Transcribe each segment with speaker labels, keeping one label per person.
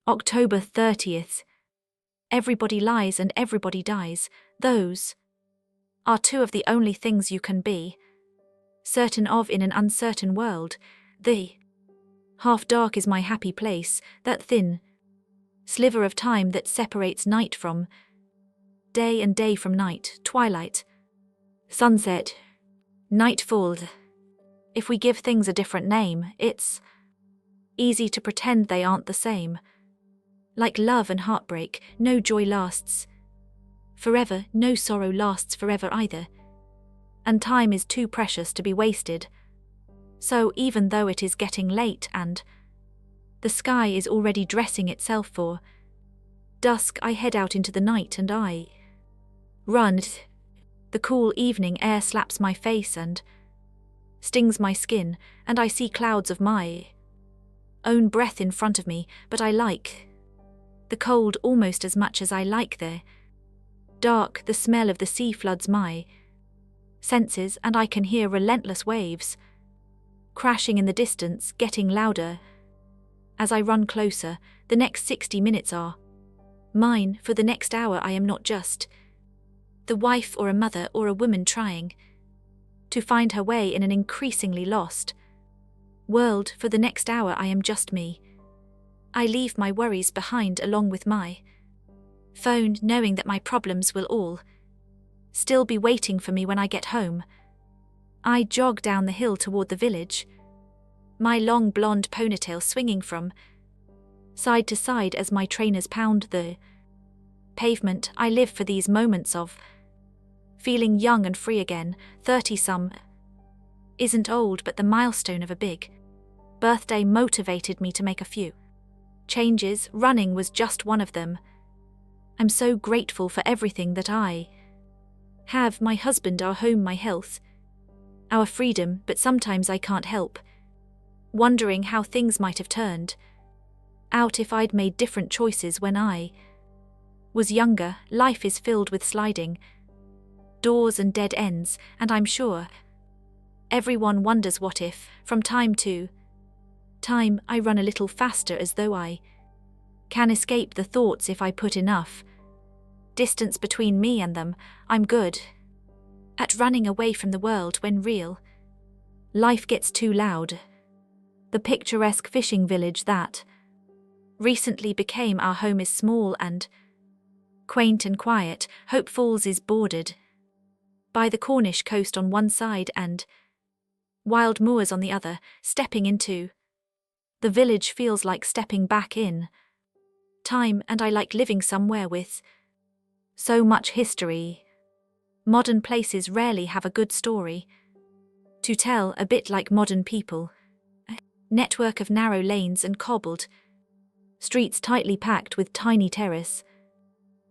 Speaker 1: October 30th. Everybody lies and everybody dies. Those are two of the only things you can be certain of in an uncertain world. The half dark is my happy place, that thin sliver of time that separates night from day and day from night, twilight, sunset, nightfall. If we give things a different name, it's easy to pretend they aren't the same. Like love and heartbreak, no joy lasts forever, no sorrow lasts forever either. And time is too precious to be wasted. So even though it is getting late and the sky is already dressing itself for dusk, I head out into the night and I run. The cool evening air slaps my face and stings my skin, and I see clouds of my own breath in front of me, but I like the cold almost as much as I like the dark. The smell of the sea floods my senses, and I can hear relentless waves crashing in the distance, getting louder. As I run closer, the next 60 minutes are mine. For the next hour I am not just the wife or a mother or a woman trying to find her way in an increasingly lost world. For the next hour I am just me. I leave my worries behind along with my phone, knowing that my problems will all still be waiting for me when I get home. I jog down the hill toward the village, my long blonde ponytail swinging from side to side as my trainers pound the pavement. I live for these moments of feeling young and free again. 30-some isn't old, but the milestone of a big birthday motivated me to make a few changes. Running was just one of them. I'm so grateful for everything that I have: my husband, our home, my health, our freedom, but sometimes I can't help wondering how things might have turned out if I'd made different choices when I was younger. Life is filled with sliding doors and dead ends, and I'm sure everyone wonders what if, from time to time, I run a little faster, as though I can escape the thoughts if I put enough distance between me and them. I'm good at running away from the world when real life gets too loud. The picturesque fishing village that recently became our home is small and quaint and quiet. Hope Falls is bordered by the Cornish coast on one side and wild moors on the other. Stepping into the village feels like stepping back in time, and I like living somewhere with so much history. Modern places rarely have a good story to tell, a bit like modern people. A network of narrow lanes and cobbled streets tightly packed with tiny terrace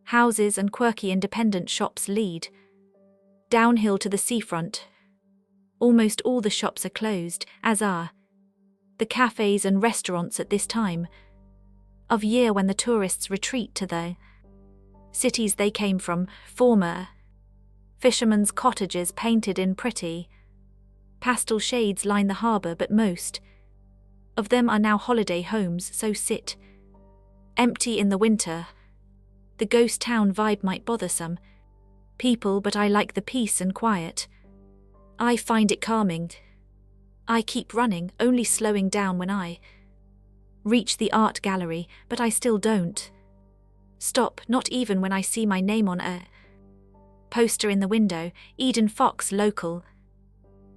Speaker 1: houses and quirky independent shops lead downhill to the seafront. Almost all the shops are closed, as are the cafes and restaurants at this time of year when the tourists retreat to the cities they came from. Former fishermen's cottages painted in pretty pastel shades line the harbour, but most of them are now holiday homes, so sit empty in the winter. The ghost town vibe might bother some people, but I like the peace and quiet. I find it calming. I keep running, only slowing down when I reach the art gallery, but I still don't stop, not even when I see my name on a poster in the window. Eden Fox Local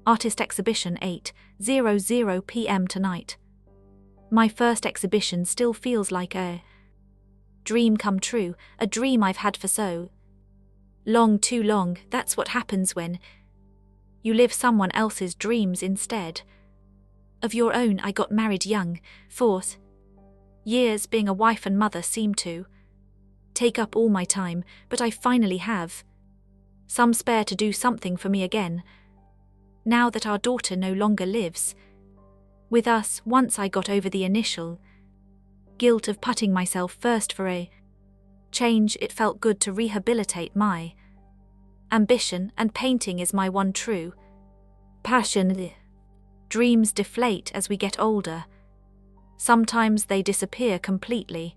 Speaker 1: Artist Exhibition, 8:00 p.m. tonight. My first exhibition still feels like a dream come true, a dream I've had for so long, too long. That's what happens when you live someone else's dreams instead of your own. I got married young. 4th years being a wife and mother seem to take up all my time, but I finally have some spare to do something for me again, now that our daughter no longer lives with us. Once I got over the initial guilt of putting myself first for a change, it felt good to rehabilitate my ambition, and painting is my one true passion. Dreams deflate as we get older. Sometimes they disappear completely.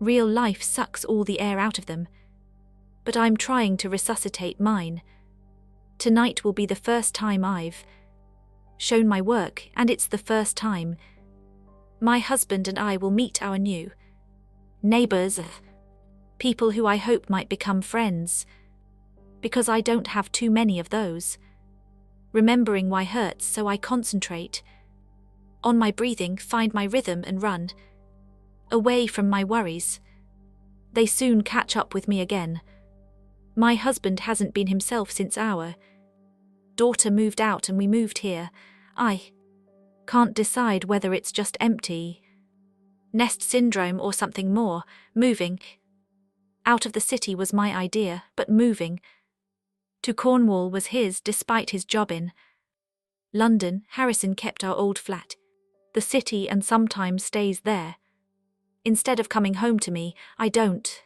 Speaker 1: Real life sucks all the air out of them, but I'm trying to resuscitate mine. Tonight will be the first time I've shown my work, and it's the first time my husband and I will meet our new neighbors, people who I hope might become friends, because I don't have too many of those. Remembering why hurts, so I concentrate on my breathing, find my rhythm and run away from my worries. They soon catch up with me again. My husband hasn't been himself since our daughter moved out and we moved here. I can't decide whether it's just empty nest syndrome or something more. Moving out of the city was my idea, but moving to Cornwall was his. Despite his job in London, Harrison kept our old flat, the city, and sometimes stays there. Instead of coming home to me, I don't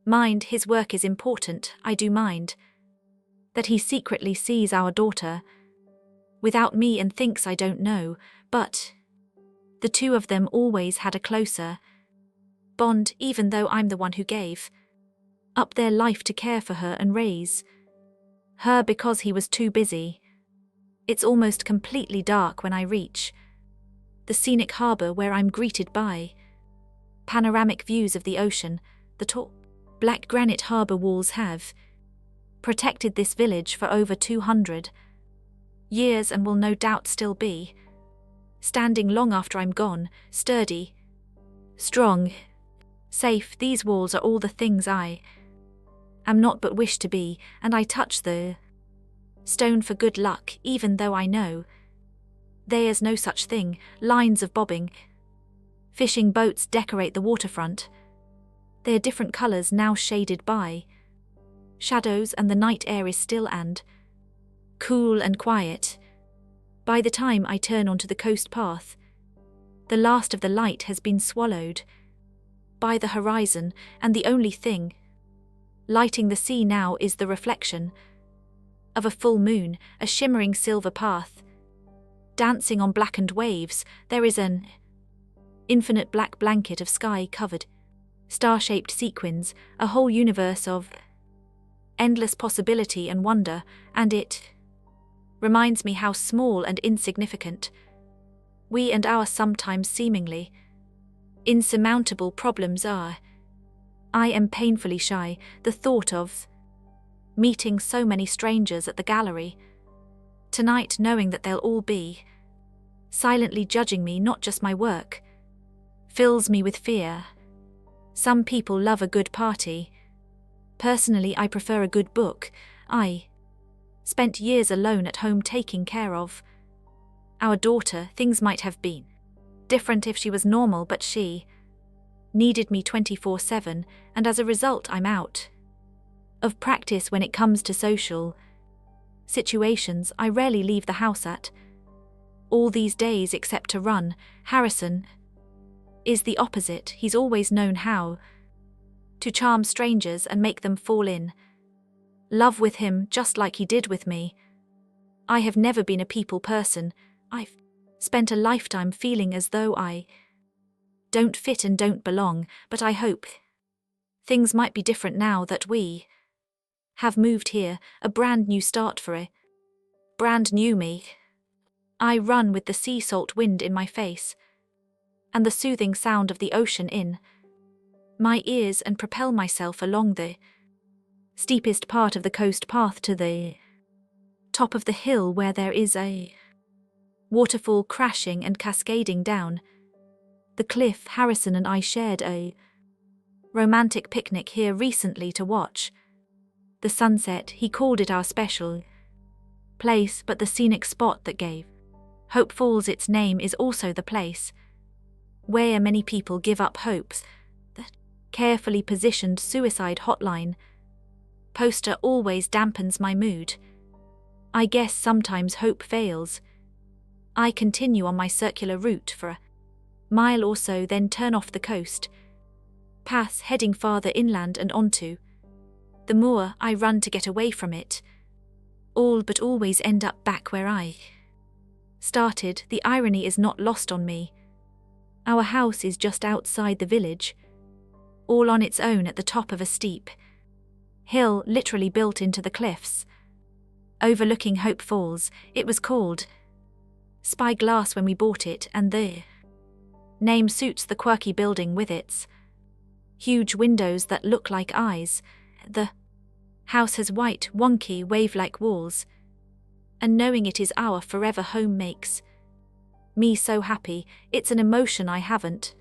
Speaker 1: mind. His work is important. I do mind that he secretly sees our daughter without me and thinks I don't know, but the two of them always had a closer bond, even though I'm the one who gave up their life to care for her and raise her because he was too busy. It's almost completely dark when I reach the scenic harbour, where I'm greeted by panoramic views of the ocean. The tall, black granite harbour walls have protected this village for over 200 years and will no doubt still be standing long after I'm gone, sturdy, strong, safe. These walls are all the things I am not but wish to be, and I touch the stone for good luck, even though I know there's no such thing. Lines of bobbing fishing boats decorate the waterfront. They're different colours now, shaded by shadows, and the night air is still and cool and quiet. By the time I turn onto the coast path, the last of the light has been swallowed by the horizon, and the only thing lighting the sea now is the reflection of a full moon, a shimmering silver path dancing on blackened waves. There is an infinite black blanket of sky-covered, star-shaped sequins, a whole universe of endless possibility and wonder, and it reminds me how small and insignificant we and our sometimes seemingly insurmountable problems are. I am painfully shy. The thought of meeting so many strangers at the gallery tonight, knowing that they'll all be silently judging me, not just my work, fills me with fear. Some people love a good party. Personally, I prefer a good book. I spent years alone at home taking care of our daughter. Things might have been different if she was normal, but she needed me 24/7, and as a result I'm out of practice when it comes to social situations. I rarely leave the house at all these days except to run. Harrison is the opposite. He's always known how to charm strangers and make them fall in love with him, just like he did with me. I have never been a people person. I've spent a lifetime feeling as though I don't fit and don't belong, but I hope things might be different now that we have moved here. A brand new start for a brand new me. I run with the sea salt wind in my face and the soothing sound of the ocean in my ears, and propel myself along the steepest part of the coast path to the top of the hill, where there is a waterfall crashing and cascading down the cliff. Harrison and I shared a romantic picnic here recently to watch the sunset. He called it our special place, but the scenic spot that gave Hope Falls its name is also the place where many people give up hopes. The carefully positioned suicide hotline poster always dampens my mood. I guess sometimes hope fails. I continue on my circular route for a mile or so, then turn off the coast path, heading farther inland and onto the moor. I run to get away from it all, but always end up back where I started. The irony is not lost on me. Our house is just outside the village, all on its own at the top of a steep hill literally built into the cliffs. Overlooking Hope Falls, it was called Spyglass when we bought it, and the name suits the quirky building with its huge windows that look like eyes. The house has white, wonky, wave-like walls, and knowing it is our forever home makes me so happy. It's an emotion I haven't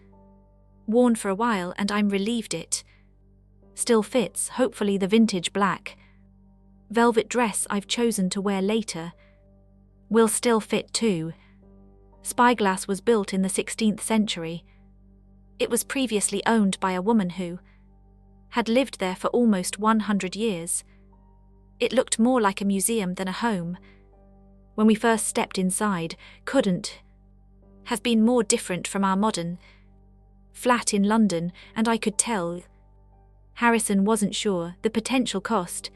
Speaker 1: worn for a while, and I'm relieved it still fits. Hopefully the vintage black velvet dress I've chosen to wear later will still fit too. Spyglass was built in the 16th century. It was previously owned by a woman who had lived there for almost 100 years. It looked more like a museum than a home. When we first stepped inside, couldn't have been more different from our modern flat in London, and I could tell Harrison wasn't sure. The potential cost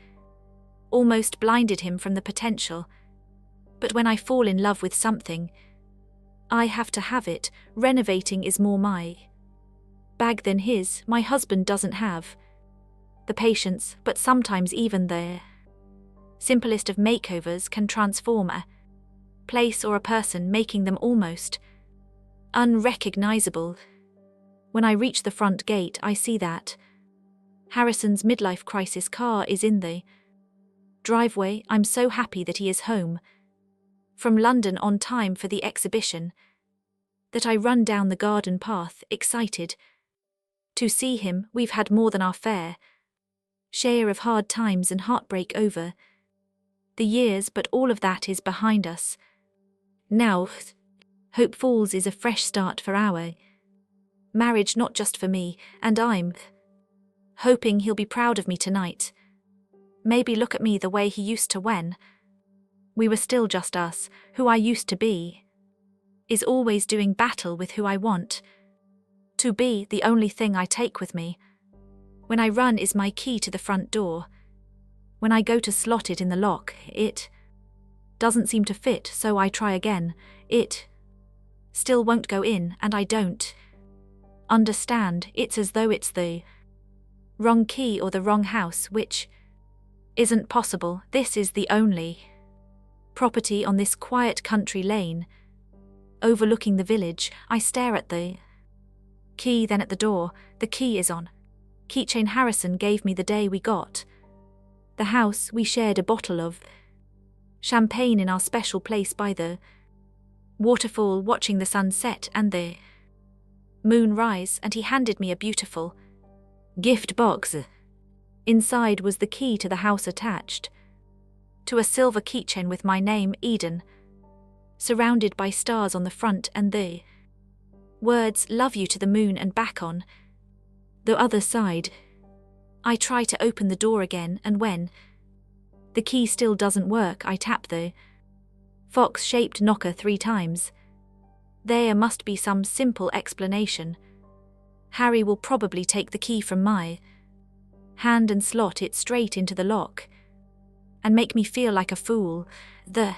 Speaker 1: almost blinded him from the potential. But when I fall in love with something, I have to have it. Renovating is more my bag than his. My husband doesn't have the patience, but sometimes even the simplest of makeovers can transform a place or a person, making them almost unrecognizable. When I reach the front gate, I see that Harrison's midlife crisis car is in the driveway. I'm so happy that he is home from London on time for the exhibition that I run down the garden path, excited to see him. We've had more than our fair share of hard times and heartbreak over the years, but all of that is behind us now. Hope Falls is a fresh start for our marriage, not just for me, and I'm hoping he'll be proud of me tonight. Maybe look at me the way he used to when we were still just us. Who I used to be is always doing battle with who I want to be. The only thing I take with me when I run is my key to the front door. When I go to slot it in the lock, it doesn't seem to fit, so I try again. It still won't go in, and I don't understand. It's as though it's the wrong key or the wrong house, which isn't possible. This is the only property on this quiet country lane overlooking the village. I stare at the key, then at the door. The key is on keychain Harrison gave me the day we got the house. We shared a bottle of champagne in our special place by the waterfall, watching the sun set and the moon rise, and he handed me a beautiful gift box. Inside was the key to the house attached to a silver keychain with my name, Eden, surrounded by stars on the front, and the words "Love you" to the moon and back on the other side. I try to open the door again, and when the key still doesn't work, I tap the fox-shaped knocker 3 times. There must be some simple explanation. Harry will probably take the key from my hand and slot it straight into the lock and make me feel like a fool. The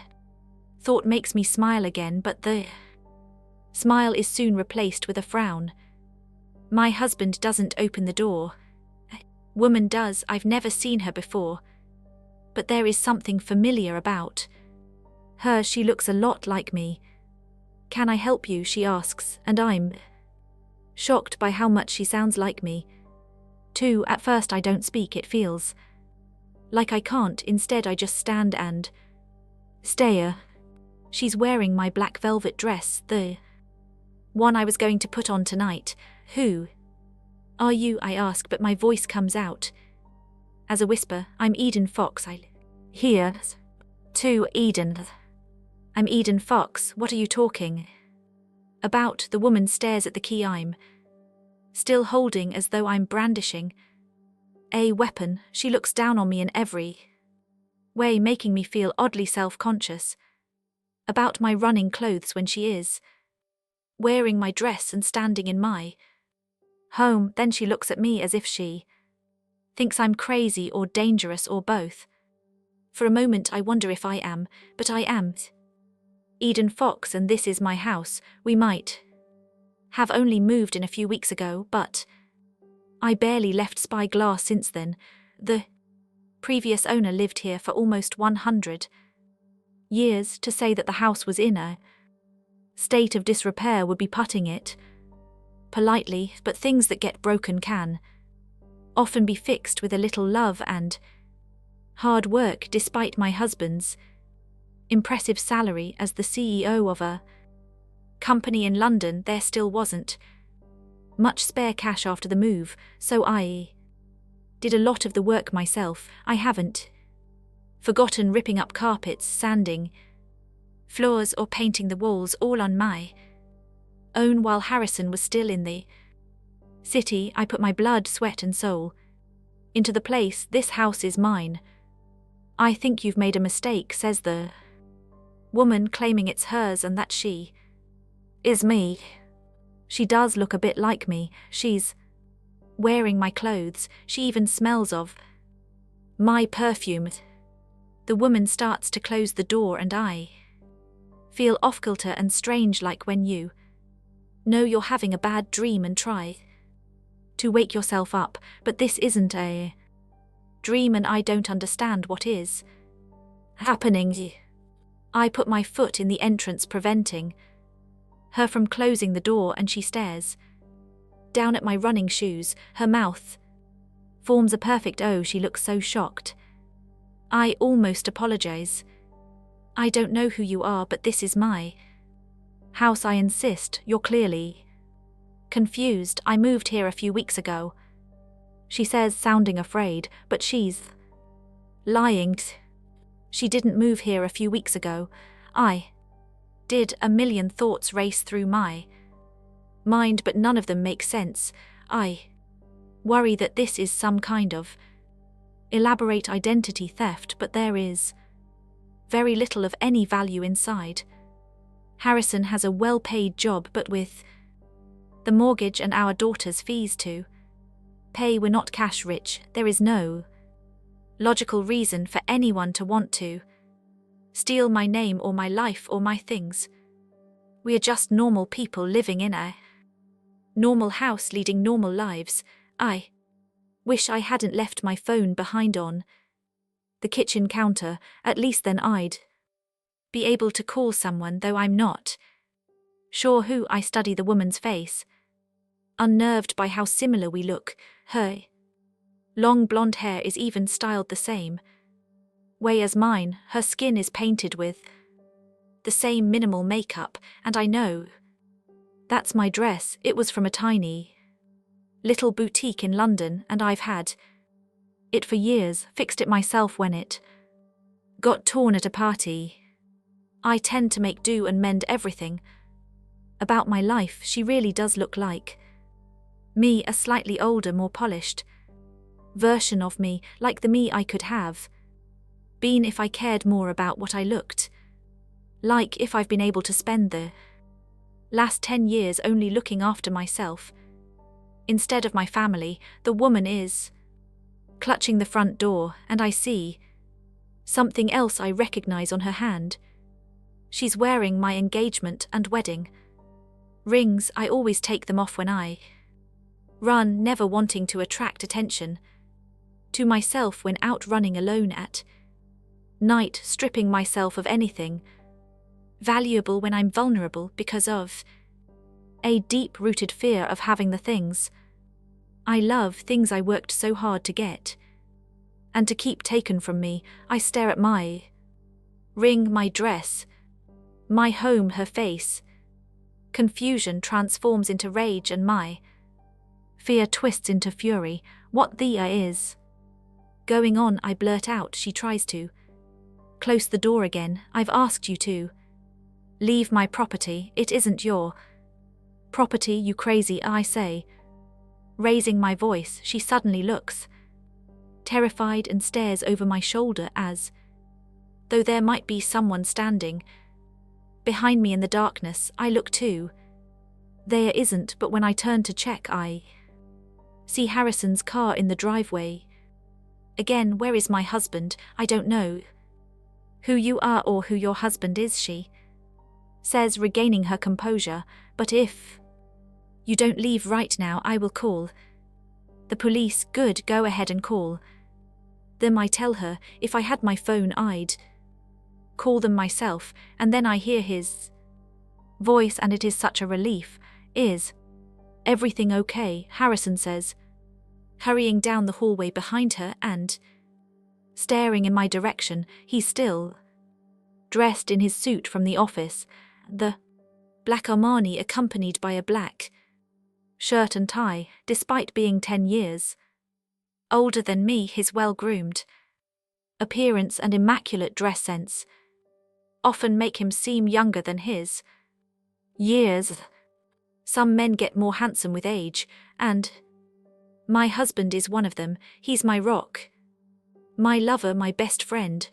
Speaker 1: thought makes me smile again, but the smile is soon replaced with a frown. My husband doesn't open the door. A woman does. I've never seen her before, but there is something familiar about her. She looks a lot like me. "Can I help you?" she asks, and I'm shocked by how much she sounds like me too. At first I don't speak. It feels like I can't. Instead I just stand and stare. She's wearing my black velvet dress, the one I was going to put on tonight. "Who are you?" I ask, but my voice comes out as a whisper. "I'm Eden Fox. I here too." "Eden? I'm Eden Fox. What are you talking about?" The woman stares at the key I'm still holding, as though I'm brandishing a weapon. She looks down on me in every way, making me feel oddly self-conscious about my running clothes when she is wearing my dress and standing in my home. Then she looks at me as if she thinks I'm crazy or dangerous or both. For a moment I wonder if I am, but I am Eden Fox, and this is my house. We might have only moved in a few weeks ago, but I barely left Spyglass since then. The previous owner lived here for almost 100 years. To say that the house was in a state of disrepair would be putting it politely, but things that get broken can often be fixed with a little love and hard work. Despite my husband's impressive salary as the CEO of a company in London, there still wasn't much spare cash after the move, so I did a lot of the work myself. I haven't forgotten ripping up carpets, sanding floors or painting the walls, all on my own. While Harrison was still in the city, I put my blood, sweat and soul into the place. This house is mine. I think you've made a mistake, says the woman, claiming it's hers and that she is me. She does look a bit like me. She's wearing my clothes. She even smells of my perfume. The woman starts to close the door and I feel off-kilter and strange, like when you know you're having a bad dream and try to wake yourself up, but this isn't a dream and I don't understand what is happening. I put my foot in the entrance, preventing her from closing the door, and she stares down at my running shoes. Her mouth forms a perfect O. She looks so shocked. I almost apologize. I don't know who you are, but this is my house. I insist. You're clearly confused. I moved here a few weeks ago, she says, sounding afraid, but she's lying. She didn't move here a few weeks ago. I did. A million thoughts race through my mind, but none of them make sense. I worry that this is some kind of elaborate identity theft, but there is very little of any value inside. Harrison has a well-paid job, but with the mortgage and our daughter's fees to pay, we're not cash rich. There is no logical reason for anyone to want to steal my name or my life or my things. We are just normal people living in a normal house, leading normal lives. I wish I hadn't left my phone behind on the kitchen counter. At least then I'd be able to call someone, though I'm not sure who. I study the woman's face, unnerved by how similar we look. Her long blonde hair is even styled the same way as mine. Her skin is painted with the same minimal makeup, and I know that's my dress. It was from a tiny little boutique in London, and I've had it for years, fixed it myself when it got torn at a party. I tend to make do and mend everything about my life. She really does look like me, a slightly older, more polished version of me, like the me I could have been if I cared more about what I looked like. If I've been able to spend the last 10 years only looking after myself instead of my family. The woman is clutching the front door, and I see something else I recognize on her hand. She's wearing my engagement and wedding rings. I always take them off when I run, never wanting to attract attention to myself when out running alone at night, stripping myself of anything valuable when I'm vulnerable because of a deep-rooted fear of having the things I love, things I worked so hard to get and to keep taken from me. I stare at my ring, my dress, my home, her face. Confusion transforms into rage and my fear twists into fury. What the is going on? I blurt out. She tries to close the door again. I've asked you to leave my property. It isn't your property, you crazy, I say, raising my voice. She suddenly looks terrified and stares over my shoulder as though there might be someone standing behind me in the darkness. I look too. There isn't, but when I turn to check, I see Harrison's car in the driveway. Again, where is my husband? I don't know who you are or who your husband is, she says, regaining her composure, but if you don't leave right now, I will call The police, good, go ahead and call them. I tell her if I had my phone I'd call them myself, and then I hear his voice and it is such a relief. Is everything okay? Harrison says, hurrying down the hallway behind her and staring in my direction. He's still dressed in his suit from the office, the black Armani accompanied by a black shirt and tie. Despite being 10 years older than me, his well-groomed appearance and immaculate dress sense often make him seem younger than his years. Some men get more handsome with age, and my husband is one of them. He's my rock, my lover, my best friend.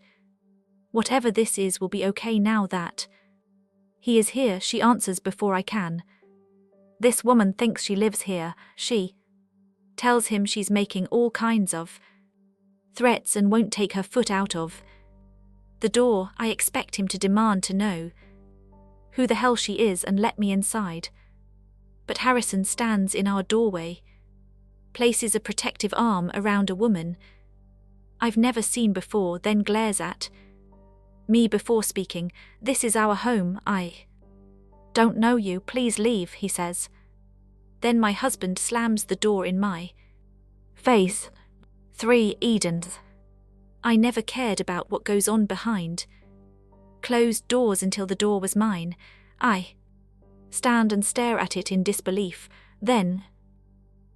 Speaker 1: Whatever this is will be okay now that he is here, she answers before I can. This woman thinks she lives here. She tells him she's making all kinds of threats and won't take her foot out of the door. I expect him to demand to know who the hell she is and let me inside. But Harrison stands in our doorway, places a protective arm around a woman I've never seen before, then glares at me before speaking. This is our home. I don't know you. Please leave, he says. Then my husband slams the door in my face. 3 Edens. I never cared about what goes on behind closed doors until the door was mine. I stand and stare at it in disbelief. Then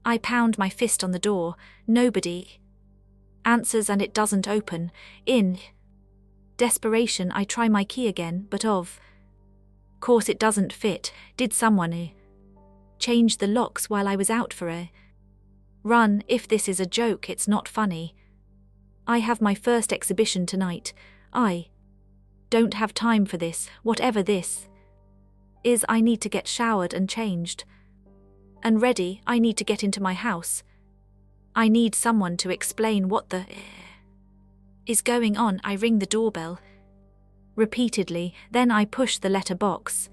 Speaker 1: I pound my fist on the door. Nobody answers and it doesn't open. In desperation, I try my key again, but of course it doesn't fit. Did someone change the locks while I was out for a run? If this is a joke, it's not funny. I have my first exhibition tonight. I don't have time for this. Whatever this is, I need to get showered and changed and ready. I need to get into my house. I need someone to explain what the is going on. I ring the doorbell repeatedly, then I push the letter box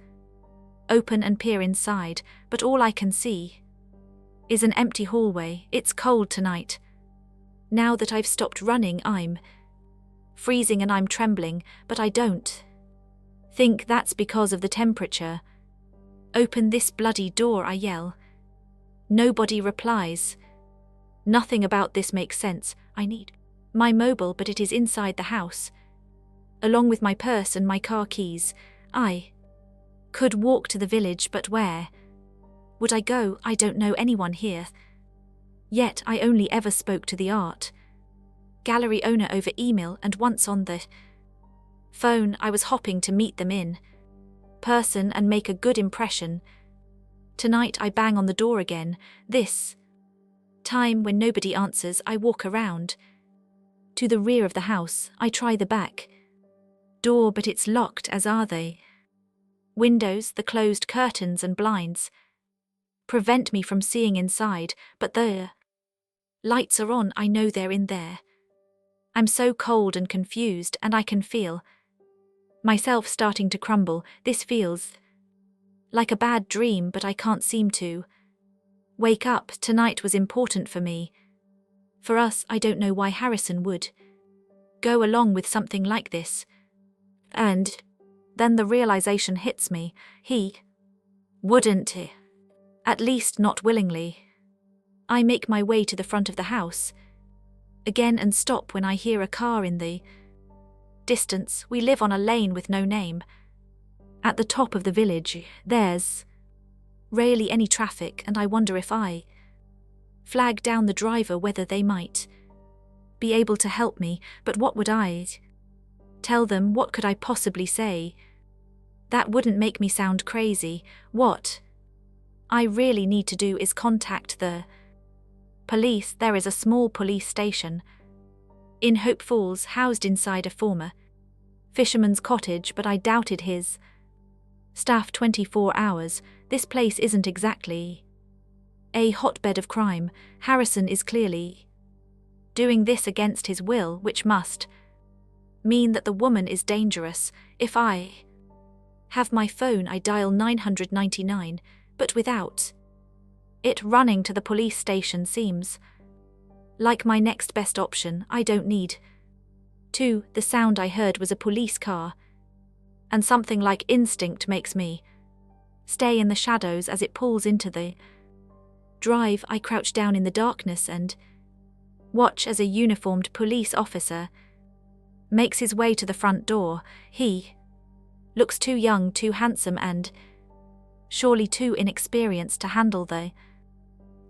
Speaker 1: open and peer inside, but all I can see is an empty hallway. It's cold tonight. Now that I've stopped running, I'm freezing and I'm trembling, but I don't think that's because of the temperature. Open this bloody door, I yell. Nobody replies. Nothing about this makes sense. I need my mobile, but it is inside the house, along with my purse and my car keys. I could walk to the village, but where would I go? I don't know anyone here. Yet I only ever spoke to the art gallery owner over email and once on the phone. I was hoping to meet them in person and make a good impression. Tonight I bang on the door again. This time, when nobody answers, I walk around to the rear of the house. I try the back door, but it's locked, as are the windows. The closed curtains and blinds prevent me from seeing inside, but the lights are on. I know they're in there. I'm so cold and confused, and I can feel myself starting to crumble. This feels like a bad dream, but I can't seem to wake up. Tonight was important for me. For us. I don't know why Harrison would go along with something like this. And then the realization hits me. He wouldn't. At least not willingly. I make my way to the front of the house again and stop when I hear a car in the distance. We live on a lane with no name. At the top of the village, there's rarely any traffic, and I wonder if I flag down the driver whether they might be able to help me. But what would I tell them? What could I possibly say that wouldn't make me sound crazy? What I really need to do is contact the police. There is a small police station in Hope Falls, housed inside a former fisherman's cottage, but I doubted his staff 24 hours. This place isn't exactly a hotbed of crime. Harrison is clearly doing this against his will, which must mean that the woman is dangerous. If I have my phone, I dial 999, but without it running to the police station seems Like my next best option, I don't need. 2. The sound I heard was a police car. And something like instinct makes me stay in the shadows as it pulls into the drive. I crouch down in the darkness and watch as a uniformed police officer makes his way to the front door. He looks too young, too handsome, and surely too inexperienced to handle the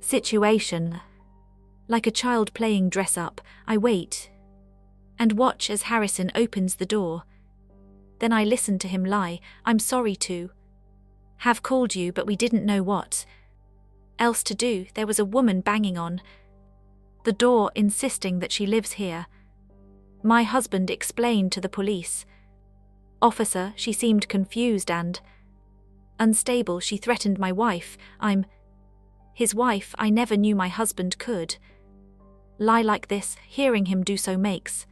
Speaker 1: situation. Like a child playing dress up, I wait and watch as Harrison opens the door. Then I listen to him lie. I'm sorry to have called you, but we didn't know what else to do. There was a woman banging on the door, insisting that she lives here. My husband explained to the police officer. She seemed confused and unstable. She threatened my wife. I'm his wife. I never knew my husband could lie like this. Hearing him do so makes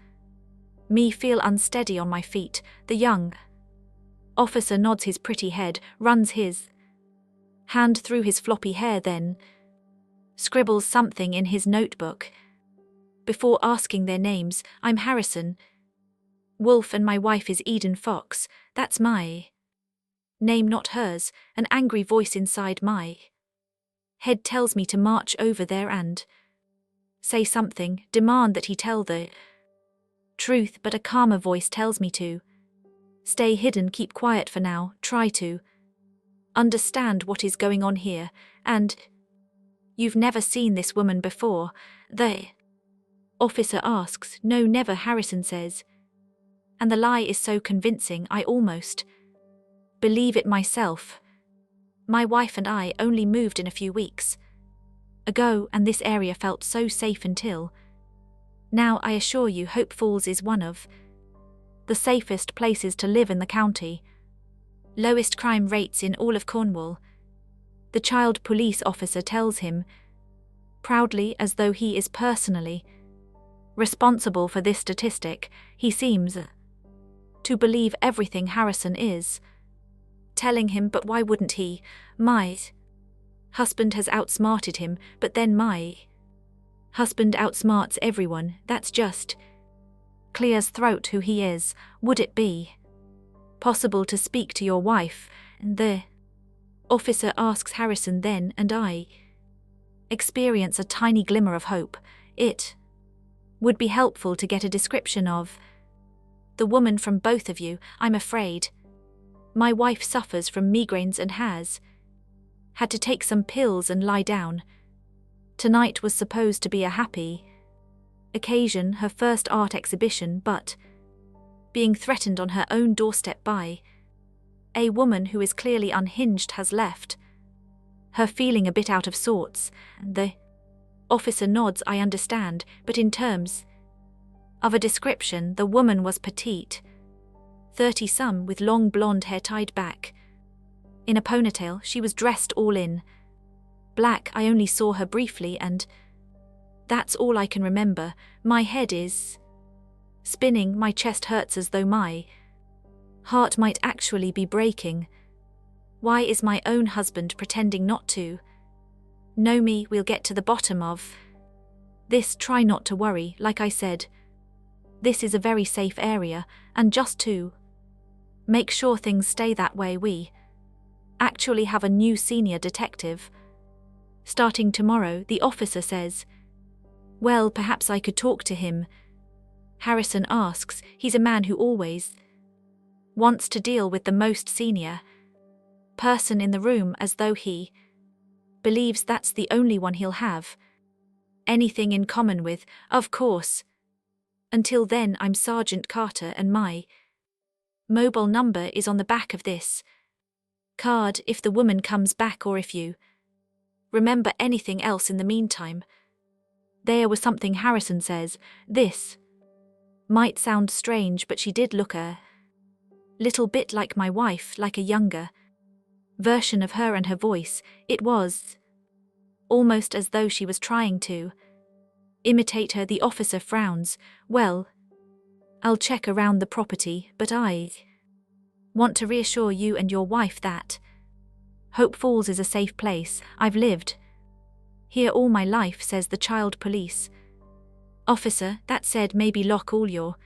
Speaker 1: me feel unsteady on my feet. The young officer nods his pretty head, runs his hand through his floppy hair, then scribbles something in his notebook. Before asking their names, I'm Harrison Wolf and my wife is Eden Fox. That's my name, not hers. An angry voice inside my head tells me to march over there and say something, demand that he tell the truth, but a calmer voice tells me to stay hidden, keep quiet for now, try to understand what is going on here, and you've never seen this woman before, the officer asks. No, never, Harrison says, and the lie is so convincing I almost believe it myself. My wife and I only moved in a few weeks ago, and this area felt so safe until now. I assure you, Hope Falls is one of the safest places to live in the county. Lowest crime rates in all of Cornwall. The child police officer tells him proudly, as though he is personally responsible for this statistic. He seems to believe everything Harrison is telling him, but why wouldn't he? My husband has outsmarted him, but then my husband outsmarts everyone. That's just clears throat who he is. Would it be possible to speak to your wife? The officer asks Harrison then, and I experience a tiny glimmer of hope. It would be helpful to get a description of the woman from both of you. I'm afraid my wife suffers from migraines and has had to take some pills and lie down. Tonight was supposed to be a happy occasion, her first art exhibition, but being threatened on her own doorstep by a woman who is clearly unhinged has left her feeling a bit out of sorts. The officer nods. I understand, but in terms of a description, the woman was petite, 30-some, with long blonde hair tied back in a ponytail. She was dressed all in black. I only saw her briefly, and that's all I can remember. My head is spinning, my chest hurts as though my heart might actually be breaking. Why is my own husband pretending not to know me? We'll get to the bottom of this. Try not to worry. Like I said, this is a very safe area, and just to make sure things stay that way, we actually have a new senior detective starting tomorrow, the officer says. Well, perhaps I could talk to him, Harrison asks. He's a man who always wants to deal with the most senior person in the room, as though he believes that's the only one he'll have anything in common with. Of course. Until then, I'm Sergeant Carter, and my mobile number is on the back of this card if the woman comes back, or if you remember anything else in the meantime. There was something, Harrison says. This might sound strange, but she did look a little bit like my wife, like a younger version of her, and her voice, it was almost as though she was trying to imitate her. The officer frowns. Well, I'll check around the property, but I want to reassure you and your wife that Hope Falls is a safe place. I've lived here all my life, says the child police Officer, that said, maybe lock all your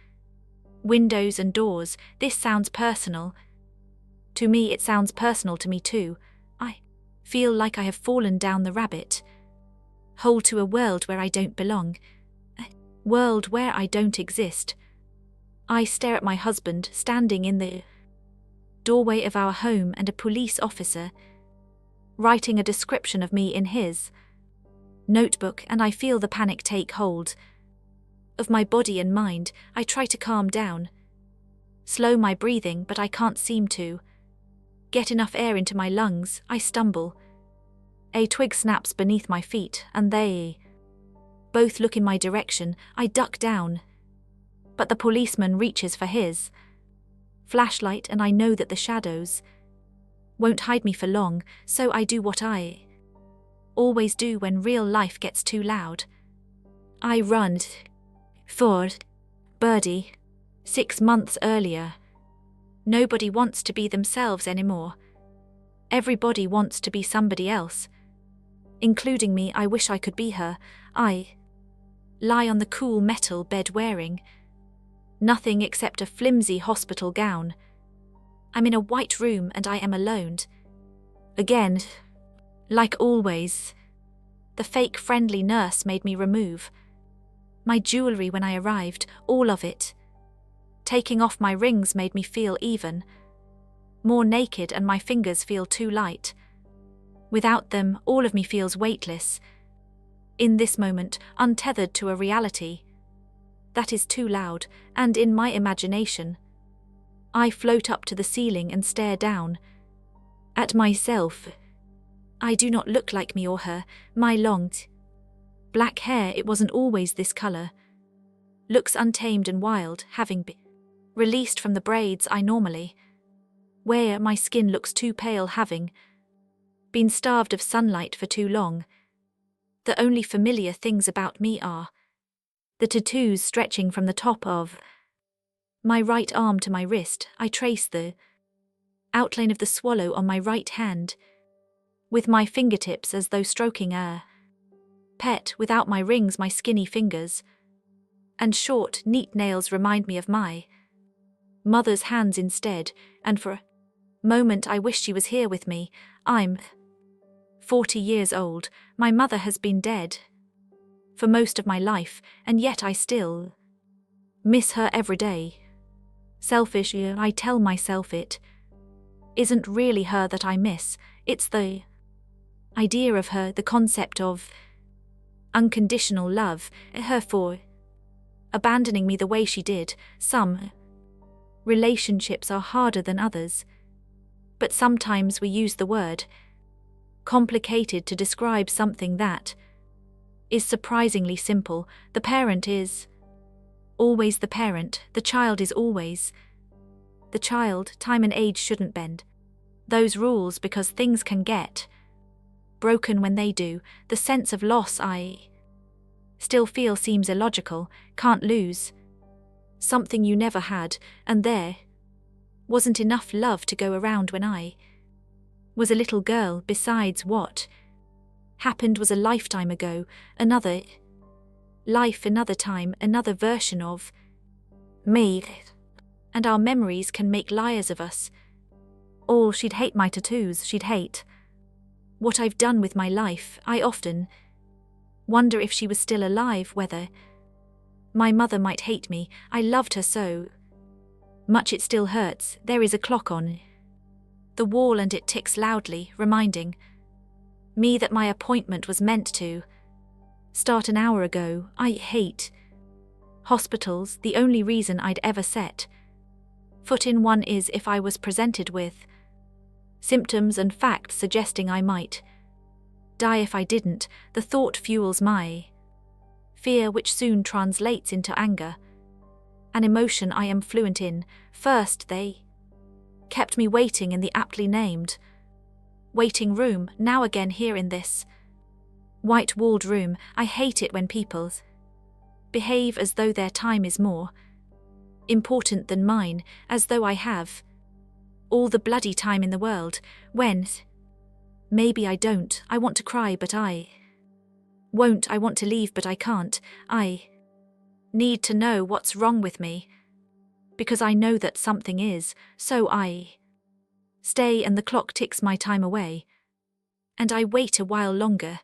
Speaker 1: windows and doors. This sounds personal. To me, it sounds personal to me too. I feel like I have fallen down the rabbit hole to a world where I don't belong. A world where I don't exist. I stare at my husband standing in the doorway of our home and a police officer writing a description of me in his notebook, and I feel the panic take hold of my body and mind. I try to calm down, slow my breathing, but I can't seem to get enough air into my lungs. I stumble. A twig snaps beneath my feet, and they both look in my direction. I duck down, but the policeman reaches for his flashlight, and I know that the shadows won't hide me for long, so I do what I always do when real life gets too loud. I run for Birdie. 6 months earlier. Nobody wants to be themselves anymore. Everybody wants to be somebody else, including me. I wish I could be her. I lie on the cool metal bed wearing nothing except a flimsy hospital gown. I'm in a white room and I am alone. Again, like always, the fake friendly nurse made me remove my jewelry when I arrived, all of it. Taking off my rings made me feel even more naked, and my fingers feel too light. Without them, all of me feels weightless. In this moment, untethered to a reality that is too loud, and in my imagination, I float up to the ceiling and stare down at myself. I do not look like me or her. My long black hair, it wasn't always this color, looks untamed and wild, having been released from the braids I normally wear. My skin looks too pale, having been starved of sunlight for too long. The only familiar things about me are the tattoos stretching from the top of my right arm to my wrist. I trace the outline of the swallow on my right hand with my fingertips as though stroking a pet. Without my rings, my skinny fingers and short, neat nails remind me of my mother's hands instead, and for a moment I wish she was here with me. I'm 40 years old. My mother has been dead for most of my life, and yet I still miss her every day. Selfish, I tell myself it isn't really her that I miss, it's the idea of her, the concept of unconditional love, her for abandoning me the way she did. Some relationships are harder than others, but sometimes we use the word complicated to describe something that is surprisingly simple. The parent is always the parent, the child is always the child. Time and age shouldn't bend those rules, because things can get broken when they do. The sense of loss I still feel seems illogical. Can't lose something you never had, and there wasn't enough love to go around when I was a little girl. Besides, what happened was a lifetime ago. Another life, another time, another version of me. And our memories can make liars of us all. She'd hate my tattoos, she'd hate what I've done with my life. I often wonder if she was still alive, whether my mother might hate me. I loved her so much it still hurts. There is a clock on the wall and it ticks loudly, reminding me that my appointment was meant to start an hour ago. I hate hospitals. The only reason I'd ever set foot in one is if I was presented with symptoms and facts suggesting I might die if I didn't. The thought fuels my fear, which soon translates into anger, an emotion I am fluent in. First, they kept me waiting in the aptly named waiting room, now again here in this white-walled room. I hate it when people behave as though their time is more important than mine, as though I have all the bloody time in the world, when maybe I don't. I want to cry, but I won't. I want to leave, but I can't. I need to know what's wrong with me. Because I know that something is, so I stay and the clock ticks my time away. And I wait a while longer.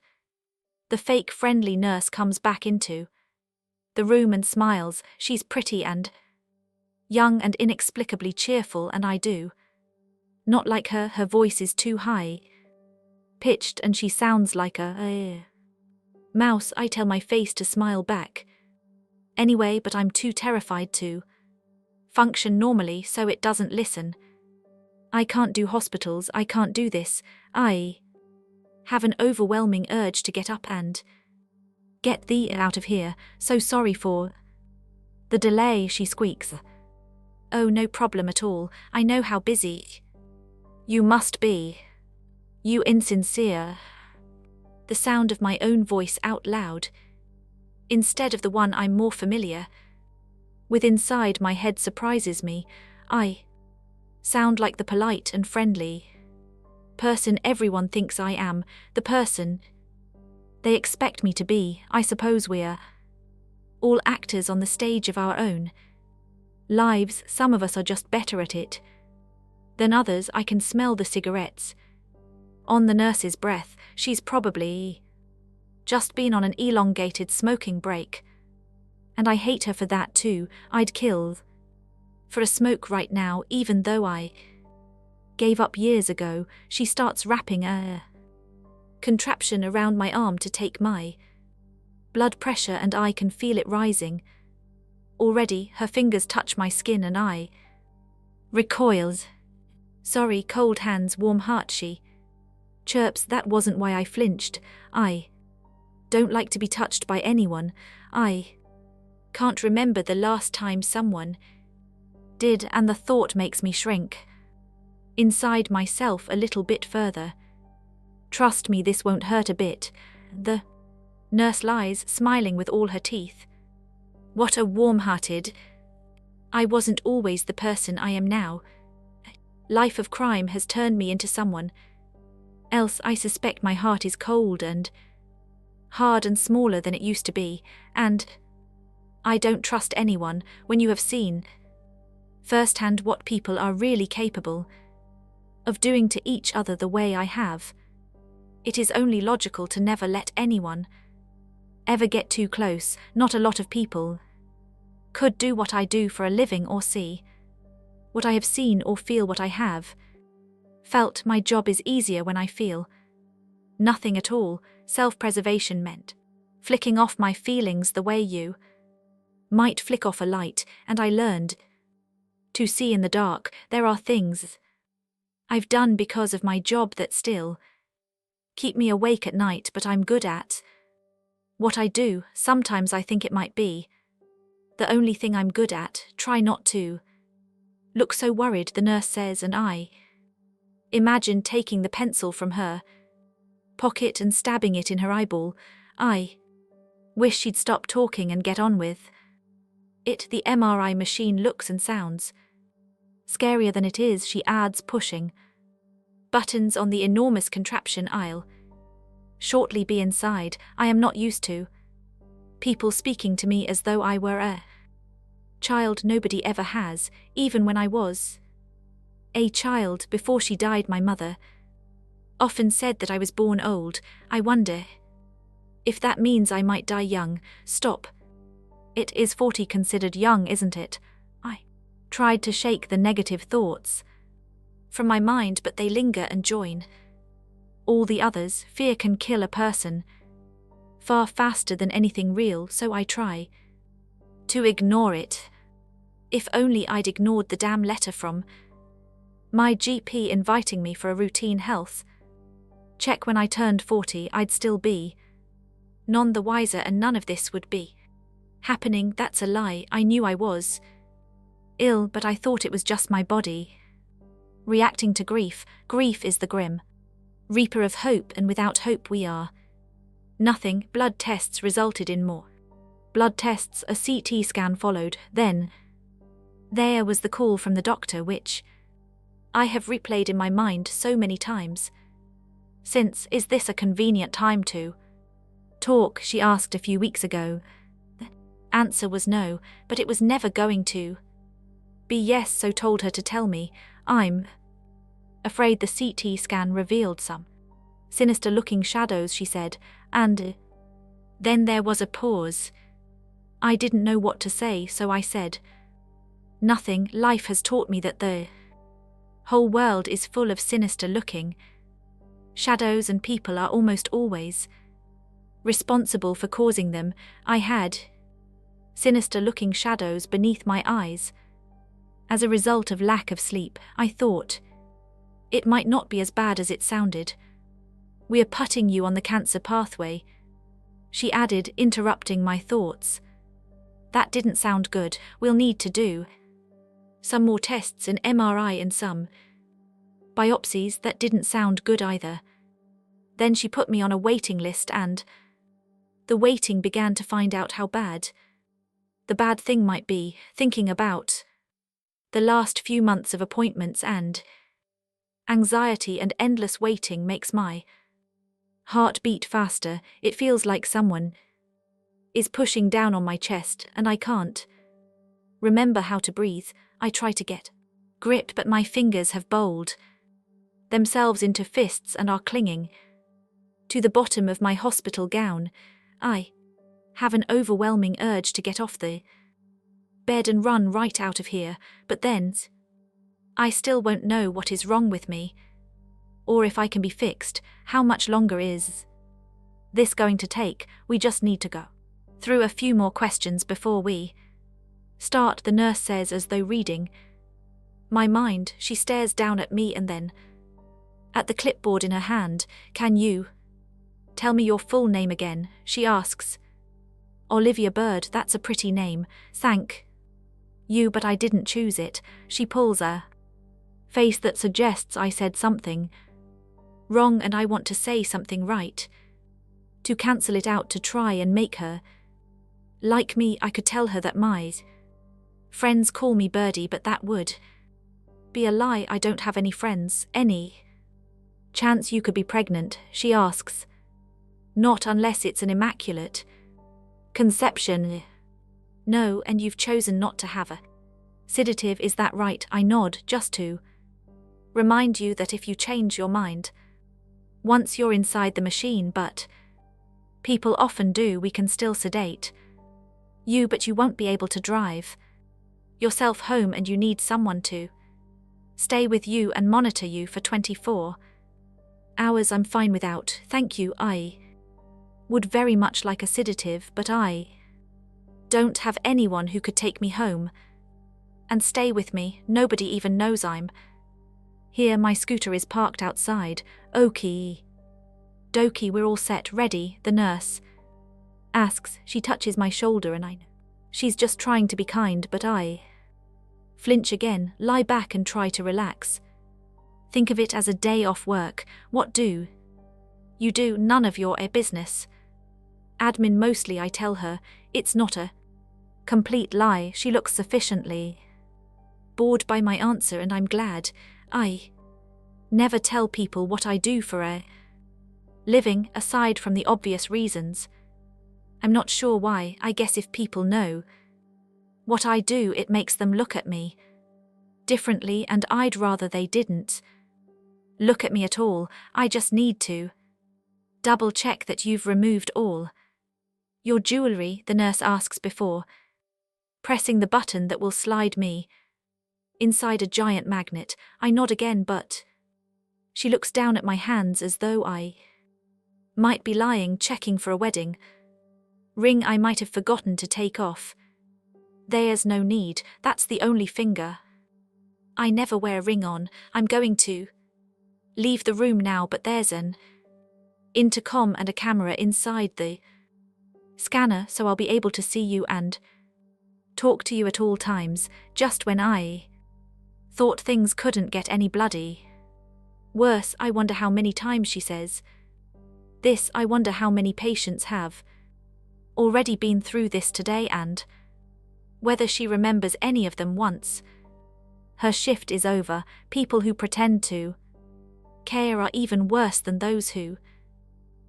Speaker 1: The fake friendly nurse comes back into the room and smiles. She's pretty and young and inexplicably cheerful, and I do not like her. Her voice is too high pitched and she sounds like a mouse. I tell my face to smile back anyway, but I'm too terrified to function normally, so it doesn't listen. I can't do hospitals, I can't do this. I have an overwhelming urge to get up and get thee out of here. So sorry for the delay, she squeaks. Oh, no problem at all. I know how busy you must be. You insincere. The sound of my own voice out loud, instead of the one I'm more familiar with inside my head, surprises me. I sound like the polite and friendly person everyone thinks I am, the person they expect me to be. I suppose we're all actors on the stage of our own lives. Some of us are just better at it than others. I can smell the cigarettes on the nurse's breath. She's probably just been on an elongated smoking break. And I hate her for that too. I'd kill for a smoke right now, even though I gave up years ago. She starts wrapping a contraption around my arm to take my blood pressure, and I can feel it rising. Already, her fingers touch my skin and I recoils. Sorry, cold hands, warm heart, she chirps. That wasn't why I flinched. I don't like to be touched by anyone. I can't remember the last time someone did, and the thought makes me shrink inside myself a little bit further. Trust me, this won't hurt a bit. The nurse lies, smiling with all her teeth. What a warm-hearted. I wasn't always the person I am now. Life of crime has turned me into someone else. I suspect my heart is cold and hard and smaller than it used to be, and I don't trust anyone. When you have seen firsthand what people are really capable of doing to each other the way I have, it is only logical to never let anyone ever get too close. Not a lot of people could do what I do for a living, or see what I have seen, or feel what I have felt. My job is easier when I feel nothing at all. Self-preservation meant flicking off my feelings the way you might flick off a light, and I learned to see in the dark. There are things I've done because of my job that still keep me awake at night, but I'm good at what I do. Sometimes I think it might be the only thing I'm good at. Try not to look so worried, the nurse says, and I imagine taking the pencil from her pocket and stabbing it in her eyeball. I wish she'd stop talking and get on with it. The MRI machine looks and sounds scarier than it is, she adds, pushing buttons on the enormous contraption. I'll shortly be inside. I am not used to people speaking to me as though I were a child. Nobody ever has, even when I was a child. Before she died, my mother often said that I was born old. I wonder if that means I might die young. Stop. It is 40 considered young, isn't it? I tried to shake the negative thoughts from my mind, but they linger and join all the others. Fear can kill a person far faster than anything real, so I try to ignore it. If only I'd ignored the damn letter from my GP inviting me for a routine health check when I turned 40, I'd still be none the wiser, and none of this would be happening. That's a lie. I knew I was ill, but I thought it was just my body reacting to grief. Grief is the grim reaper of hope, and without hope we are nothing. Blood tests resulted in more blood tests. A CT scan followed. Then there was the call from the doctor, which I have replayed in my mind so many times since. Is this a convenient time to talk? She asked a few weeks ago. Answer was no, but it was never going to be yes, so told her to tell me. I'm afraid the CT scan revealed some sinister-looking shadows, she said, and then there was a pause. I didn't know what to say, so I said, nothing. Life has taught me that the whole world is full of sinister-looking shadows, and people are almost always responsible for causing them. I had sinister-looking shadows beneath my eyes. As a result of lack of sleep, I thought it might not be as bad as it sounded. We are putting you on the cancer pathway, she added, interrupting my thoughts. That didn't sound good. We'll need to do some more tests, an MRI and some biopsies. That didn't sound good either. Then she put me on a waiting list, and the waiting began to find out how bad the bad thing might be. Thinking about the last few months of appointments and anxiety and endless waiting makes my heart beat faster. It feels like someone is pushing down on my chest, and I can't remember how to breathe. I try to get grip, but my fingers have bowled themselves into fists and are clinging to the bottom of my hospital gown. I have an overwhelming urge to get off the bed and run right out of here, but then I still won't know what is wrong with me, or if I can be fixed. How much longer is this going to take? We just need to go through a few more questions before we start, the nurse says, as though reading my mind. She stares down at me and then at the clipboard in her hand. Can you tell me your full name again? She asks. Olivia Bird. That's a pretty name. Thank you, but I didn't choose it. She pulls a face that suggests I said something wrong, and I want to say something right, to cancel it out, to try and make her like me. I could tell her that my friends call me Birdie, but that would be a lie. I don't have any friends. Any chance you could be pregnant? She asks. Not unless it's an immaculate conception. No, and you've chosen not to have a sedative, is that right? I nod, just to remind you that if you change your mind once you're inside the machine, but people often do, we can still sedate you, but you won't be able to drive yourself home, and you need someone to stay with you and monitor you for 24 hours. I'm fine without, thank you. I would very much like a sedative, but I don't have anyone who could take me home and stay with me. Nobody even knows I'm here. My scooter is parked outside. Okie dokie, we're all set, ready, the nurse asks. She touches my shoulder and I know she's just trying to be kind, but I flinch again, lie back and try to relax. Think of it as a day off work. What do you do? None of your business. Admin mostly, I tell her. It's not a complete lie. She looks sufficiently bored by my answer, and I'm glad. I never tell people what I do for a living, aside from the obvious reasons. I'm not sure why. I guess if people know what I do, it makes them look at me differently, and I'd rather they didn't look at me at all. I just need to double check that you've removed all your jewelry, the nurse asks before pressing the button that will slide me inside a giant magnet. I nod again, but she looks down at my hands as though I might be lying, checking for a wedding ring I might have forgotten to take off. There's no need. That's the only finger I never wear a ring on. I'm going to leave the room now, but there's an intercom and a camera inside the scanner, so I'll be able to see you and talk to you at all times. Just when I thought things couldn't get any bloody worse. I wonder how many times she says this. I wonder how many patients have already been through this today, and whether she remembers any of them once her shift is over. People who pretend to care are even worse than those who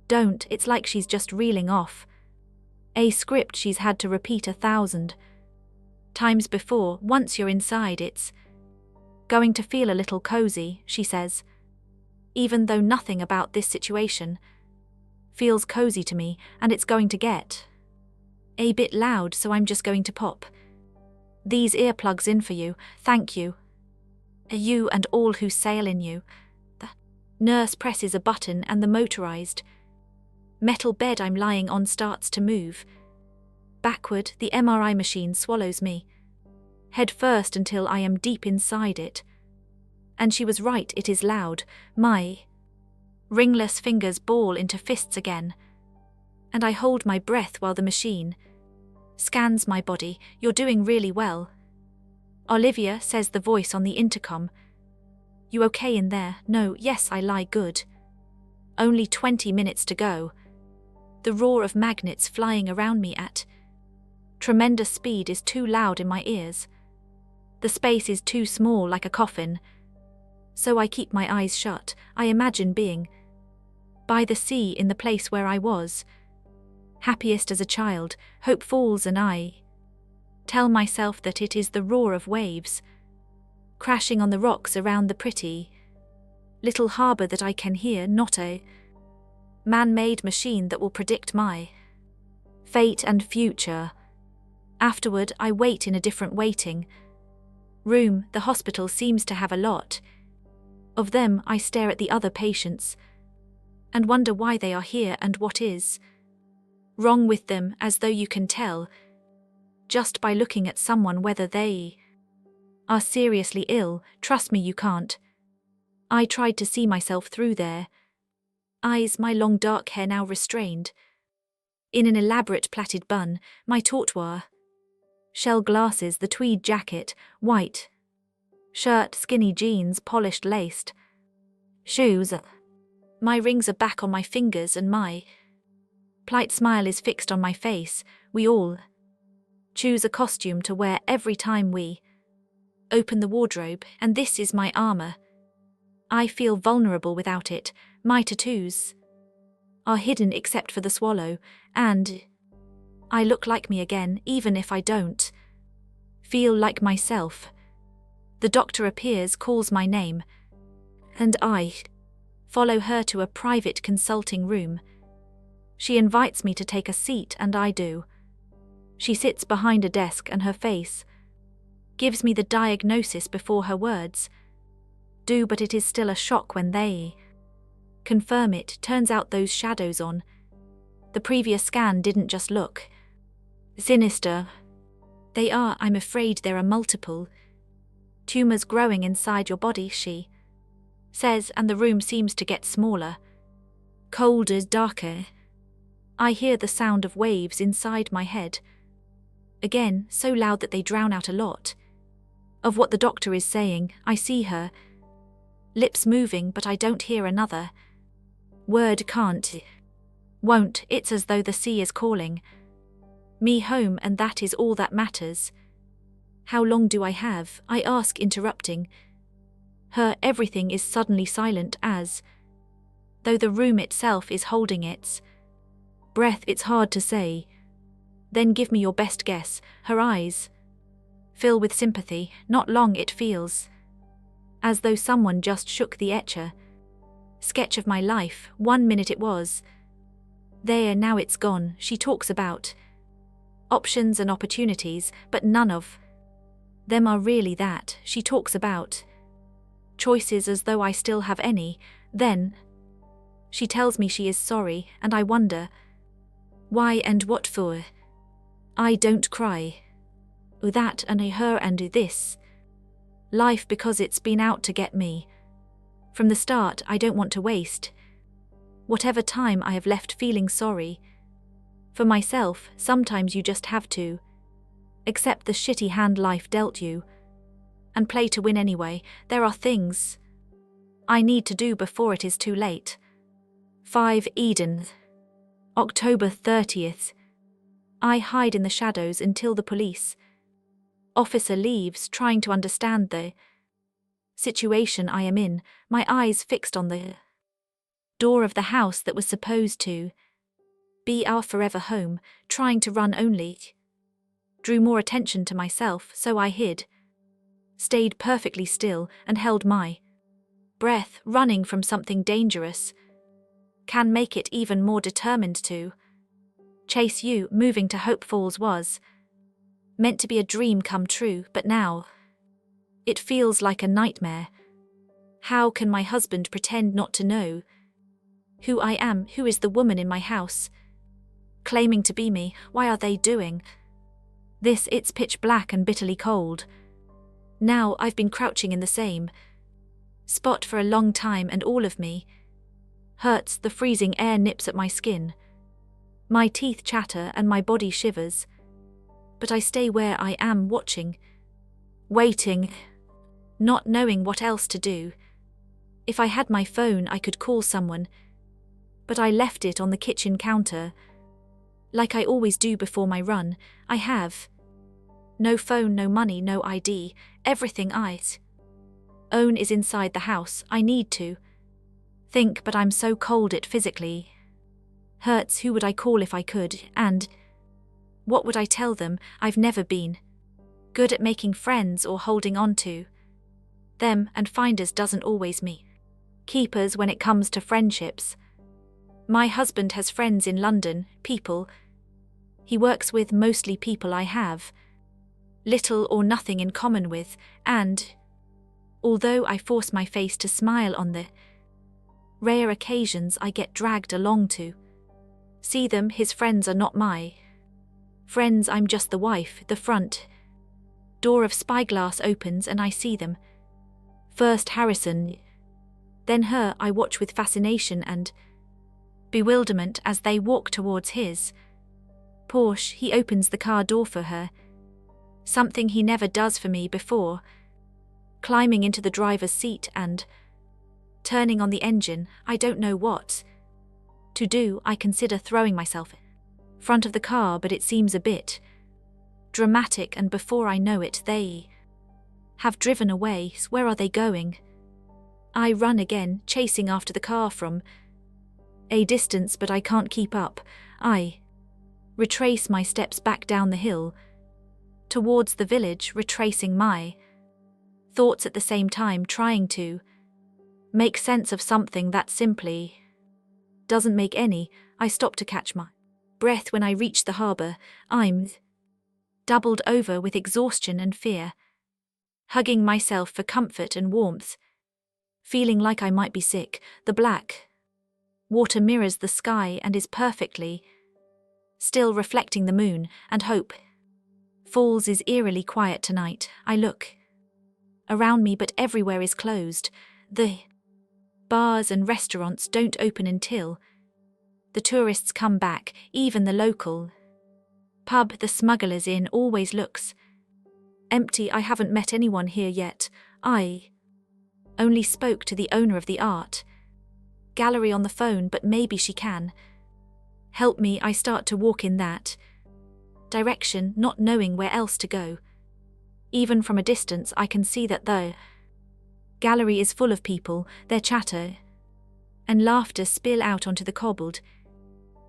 Speaker 1: don't. It's like she's just reeling off A script she's had to repeat 1,000 times before. Once you're inside, it's going to feel a little cozy, she says. Even though nothing about this situation feels cozy to me, and it's going to get a bit loud, so I'm just going to pop these earplugs in for you. Thank you. You and all who sail in you. The nurse presses a button and the motorized metal bed I'm lying on starts to move. Backward, the MRI machine swallows me head first until I am deep inside it. And she was right, it is loud. My ringless fingers ball into fists again, and I hold my breath while the machine scans my body. You're doing really well, Olivia, says the voice on the intercom. You okay in there? No, yes, I lie good. Only 20 minutes to go. The roar of magnets flying around me at tremendous speed is too loud in my ears. The space is too small, like a coffin. So I keep my eyes shut. I imagine being by the sea, in the place where I was happiest as a child. Hope falls, and I tell myself that it is the roar of waves crashing on the rocks around the pretty little harbour that I can hear, not a man-made machine that will predict my fate and future. Afterward, I wait in a different waiting room. The hospital seems to have a lot of them. I stare at the other patients and wonder why they are here and what is wrong with them, as though you can tell just by looking at someone whether they are seriously ill. Trust me, you can't. I tried to see myself through their eyes, my long dark hair now restrained in an elaborate plaited bun, my tortoise shell glasses, the tweed jacket, white shirt, skinny jeans, polished laced shoes. My rings are back on my fingers and my polite smile is fixed on my face. We all choose a costume to wear every time we open the wardrobe, and this is my armor. I feel vulnerable without it. My tattoos are hidden except for the swallow, and I look like me again, even if I don't feel like myself. The doctor appears, calls my name, and I follow her to a private consulting room. She invites me to take a seat, and I do. She sits behind a desk, and her face gives me the diagnosis before her words do, but it is still a shock when they confirm it. Turns out those shadows on the previous scan didn't just look sinister. They are, I'm afraid there are multiple tumors growing inside your body, she says, and the room seems to get smaller, colder, darker. I hear the sound of waves inside my head. Again, so loud that they drown out a lot of what the doctor is saying. I see her lips moving, but I don't hear another word. Can't, won't. It's as though the sea is calling me home, and that is all that matters. How long do I have? I ask, interrupting her. Everything is suddenly silent, as though the room itself is holding its breath. It's hard to say. Then give me your best guess. Her eyes fill with sympathy. Not long. It feels as though someone just shook the etcher sketch of my life. 1 minute it was there, now it's gone. She talks about options and opportunities, but none of them are really that. She talks about choices as though I still have any. Then she tells me she is sorry, and I wonder why and what for. I don't cry. That and her and this life, because it's been out to get me. From the start, I don't want to waste whatever time I have left feeling sorry for myself. Sometimes you just have to accept the shitty hand life dealt you and play to win anyway. There are things I need to do before it is too late. 5 Eden, October 30th. I hide in the shadows until the police officer leaves, trying to understand the situation I am in, my eyes fixed on the door of the house that was supposed to be our forever home, trying to run only. Drew more attention to myself, so I hid. Stayed perfectly still and held my breath. Running from something dangerous can make it even more determined to chase you. Moving to Hope Falls was meant to be a dream come true, but now it feels like a nightmare. How can my husband pretend not to know who I am? Who is the woman in my house claiming to be me? Why are they doing this? It's pitch black and bitterly cold. Now I've been crouching in the same spot for a long time, and all of me hurts. The freezing air nips at my skin. My teeth chatter and my body shivers. But I stay where I am, watching, waiting, not knowing what else to do. If I had my phone, I could call someone, but I left it on the kitchen counter. Like I always do before my run, I have no phone, no money, no ID. Everything I own is inside the house. I need to think, but I'm so cold it physically hurts. Who would I call if I could? And what would I tell them? I've never been good at making friends or holding on to them, and finders doesn't always mean keepers when it comes to friendships. My husband has friends in London, people he works with, mostly people I have little or nothing in common with, and although I force my face to smile on the rare occasions I get dragged along to see them, his friends are not my friends. I'm just the wife. The front door of spyglass opens and I see them. First Harrison, then her. I watch with fascination and bewilderment as they walk towards his Porsche. He opens the car door for her, something he never does for me before, climbing into the driver's seat and turning on the engine. I don't know what to do. I consider throwing myself in front of the car, but it seems a bit dramatic, and before I know it, they have driven away. Where are they going? I run again, chasing after the car from a distance, but I can't keep up. I retrace my steps back down the hill towards the village, retracing my thoughts at the same time, trying to make sense of something that simply doesn't make any. I stop to catch my breath when I reach the harbour. I'm doubled over with exhaustion and fear, hugging myself for comfort and warmth, feeling like I might be sick. The black water mirrors the sky and is perfectly still, reflecting the moon, and Hope Falls is eerily quiet tonight. I look around me, but everywhere is closed. The bars and restaurants don't open until the tourists come back. Even the local pub, the Smuggler's Inn, always looks empty. I haven't met anyone here yet. I only spoke to the owner of the art gallery on the phone, but maybe she can help me. I start to walk in that direction, not knowing where else to go. Even from a distance, I can see that the gallery is full of people. Their chatter and laughter spill out onto the cobbled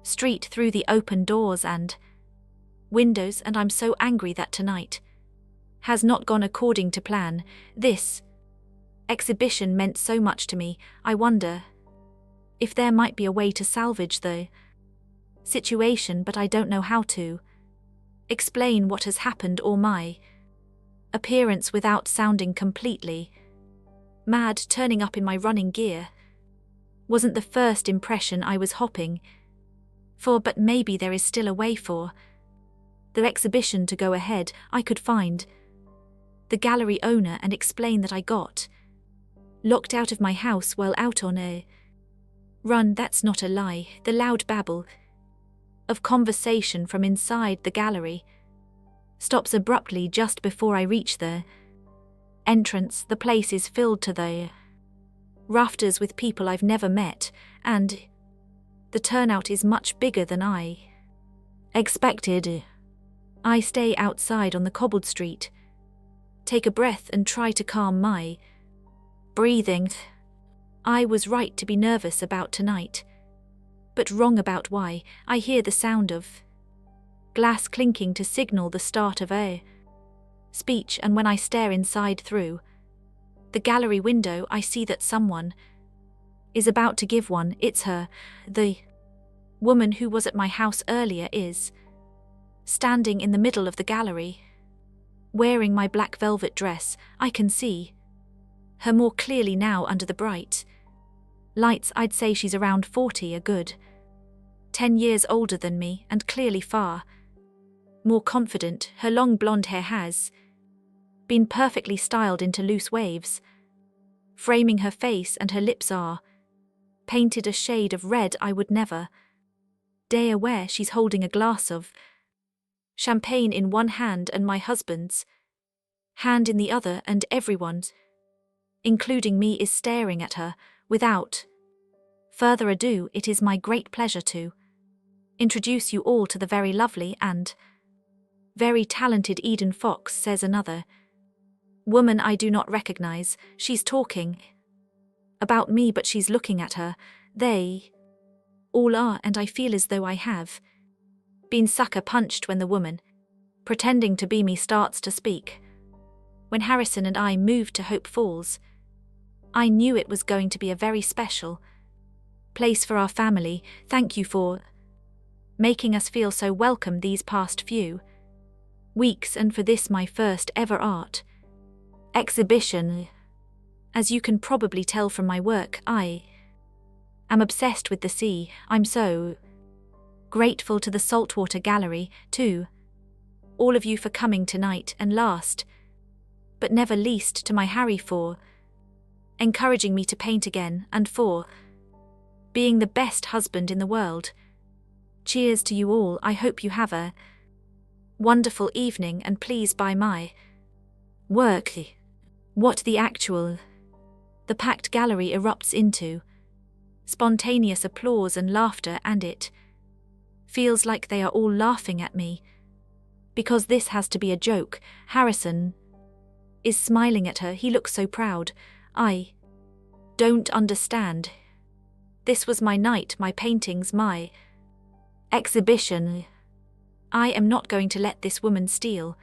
Speaker 1: street through the open doors and windows, and I'm so angry that tonight has not gone according to plan. This exhibition meant so much to me. I wonder if there might be a way to salvage the situation, but I don't know how to explain what has happened or my appearance without sounding completely mad. Turning up in my running gear wasn't the first impression I was hopping for, but maybe there is still a way for the exhibition to go ahead. I could find the gallery owner and explain that I got locked out of my house while out on a run. That's not a lie. The loud babble of conversation from inside the gallery stops abruptly just before I reach the entrance. The place is filled to the rafters with people I've never met, and the turnout is much bigger than I expected. I stay outside on the cobbled street, take a breath and try to calm my breathing. I was right to be nervous about tonight. but wrong about why. I hear the sound of glass clinking to signal the start of a speech, and when I stare inside through the gallery window, I see that someone is about to give one. It's her. The woman who was at my house earlier is standing in the middle of the gallery, wearing my black velvet dress. I can see her more clearly now under the bright lights. I'd say she's around 40, a good 10 years older than me, and clearly far more confident. Her long blonde hair has been perfectly styled into loose waves, framing her face, and her lips are painted a shade of red I would never dare wear. She's holding a glass of champagne in one hand and my husband's hand in the other, and everyone's, including me, is staring at her. Without further ado, it is my great pleasure to introduce you all to the very lovely and very talented Eden Fox, says another woman I do not recognize. She's talking about me, but she's looking at her. They all are, and I feel as though I have been sucker punched when the woman, pretending to be me, starts to speak. When Harrison and I moved to Hope Falls, I knew it was going to be a very special place for our family. Thank you for making us feel so welcome these past few weeks, and for this, my first ever art exhibition. As you can probably tell from my work, I am obsessed with the sea. I'm so grateful to the Saltwater Gallery, to all of you for coming tonight, and last but never least to my Harry for encouraging me to paint again, and for being the best husband in the world. Cheers to you all. I hope you have a wonderful evening, and please buy my work. What the actual... The packed gallery erupts into spontaneous applause and laughter, and it feels like they are all laughing at me, because this has to be a joke. Harrison is smiling at her. He looks so proud. I don't understand. This was my night, my paintings, my exhibition. I am not going to let this woman steal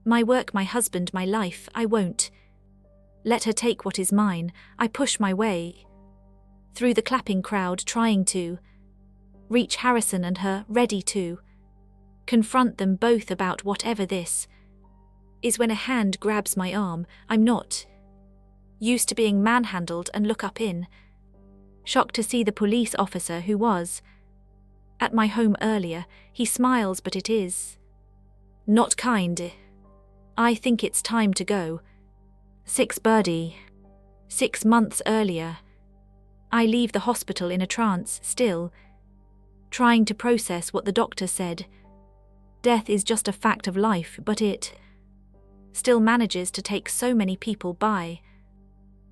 Speaker 1: my work, my husband, my life. I won't let her take what is mine. I push my way through the clapping crowd, trying to reach Harrison and her, ready to confront them both about whatever this is, when a hand grabs my arm. I'm not used to being manhandled, and look up in shock to see the police officer who was at my home earlier. He smiles, but it is not kind. I think it's time to go. 6 months earlier. I leave the hospital in a trance, still trying to process what the doctor said. Death is just a fact of life, but it still manages to take so many people by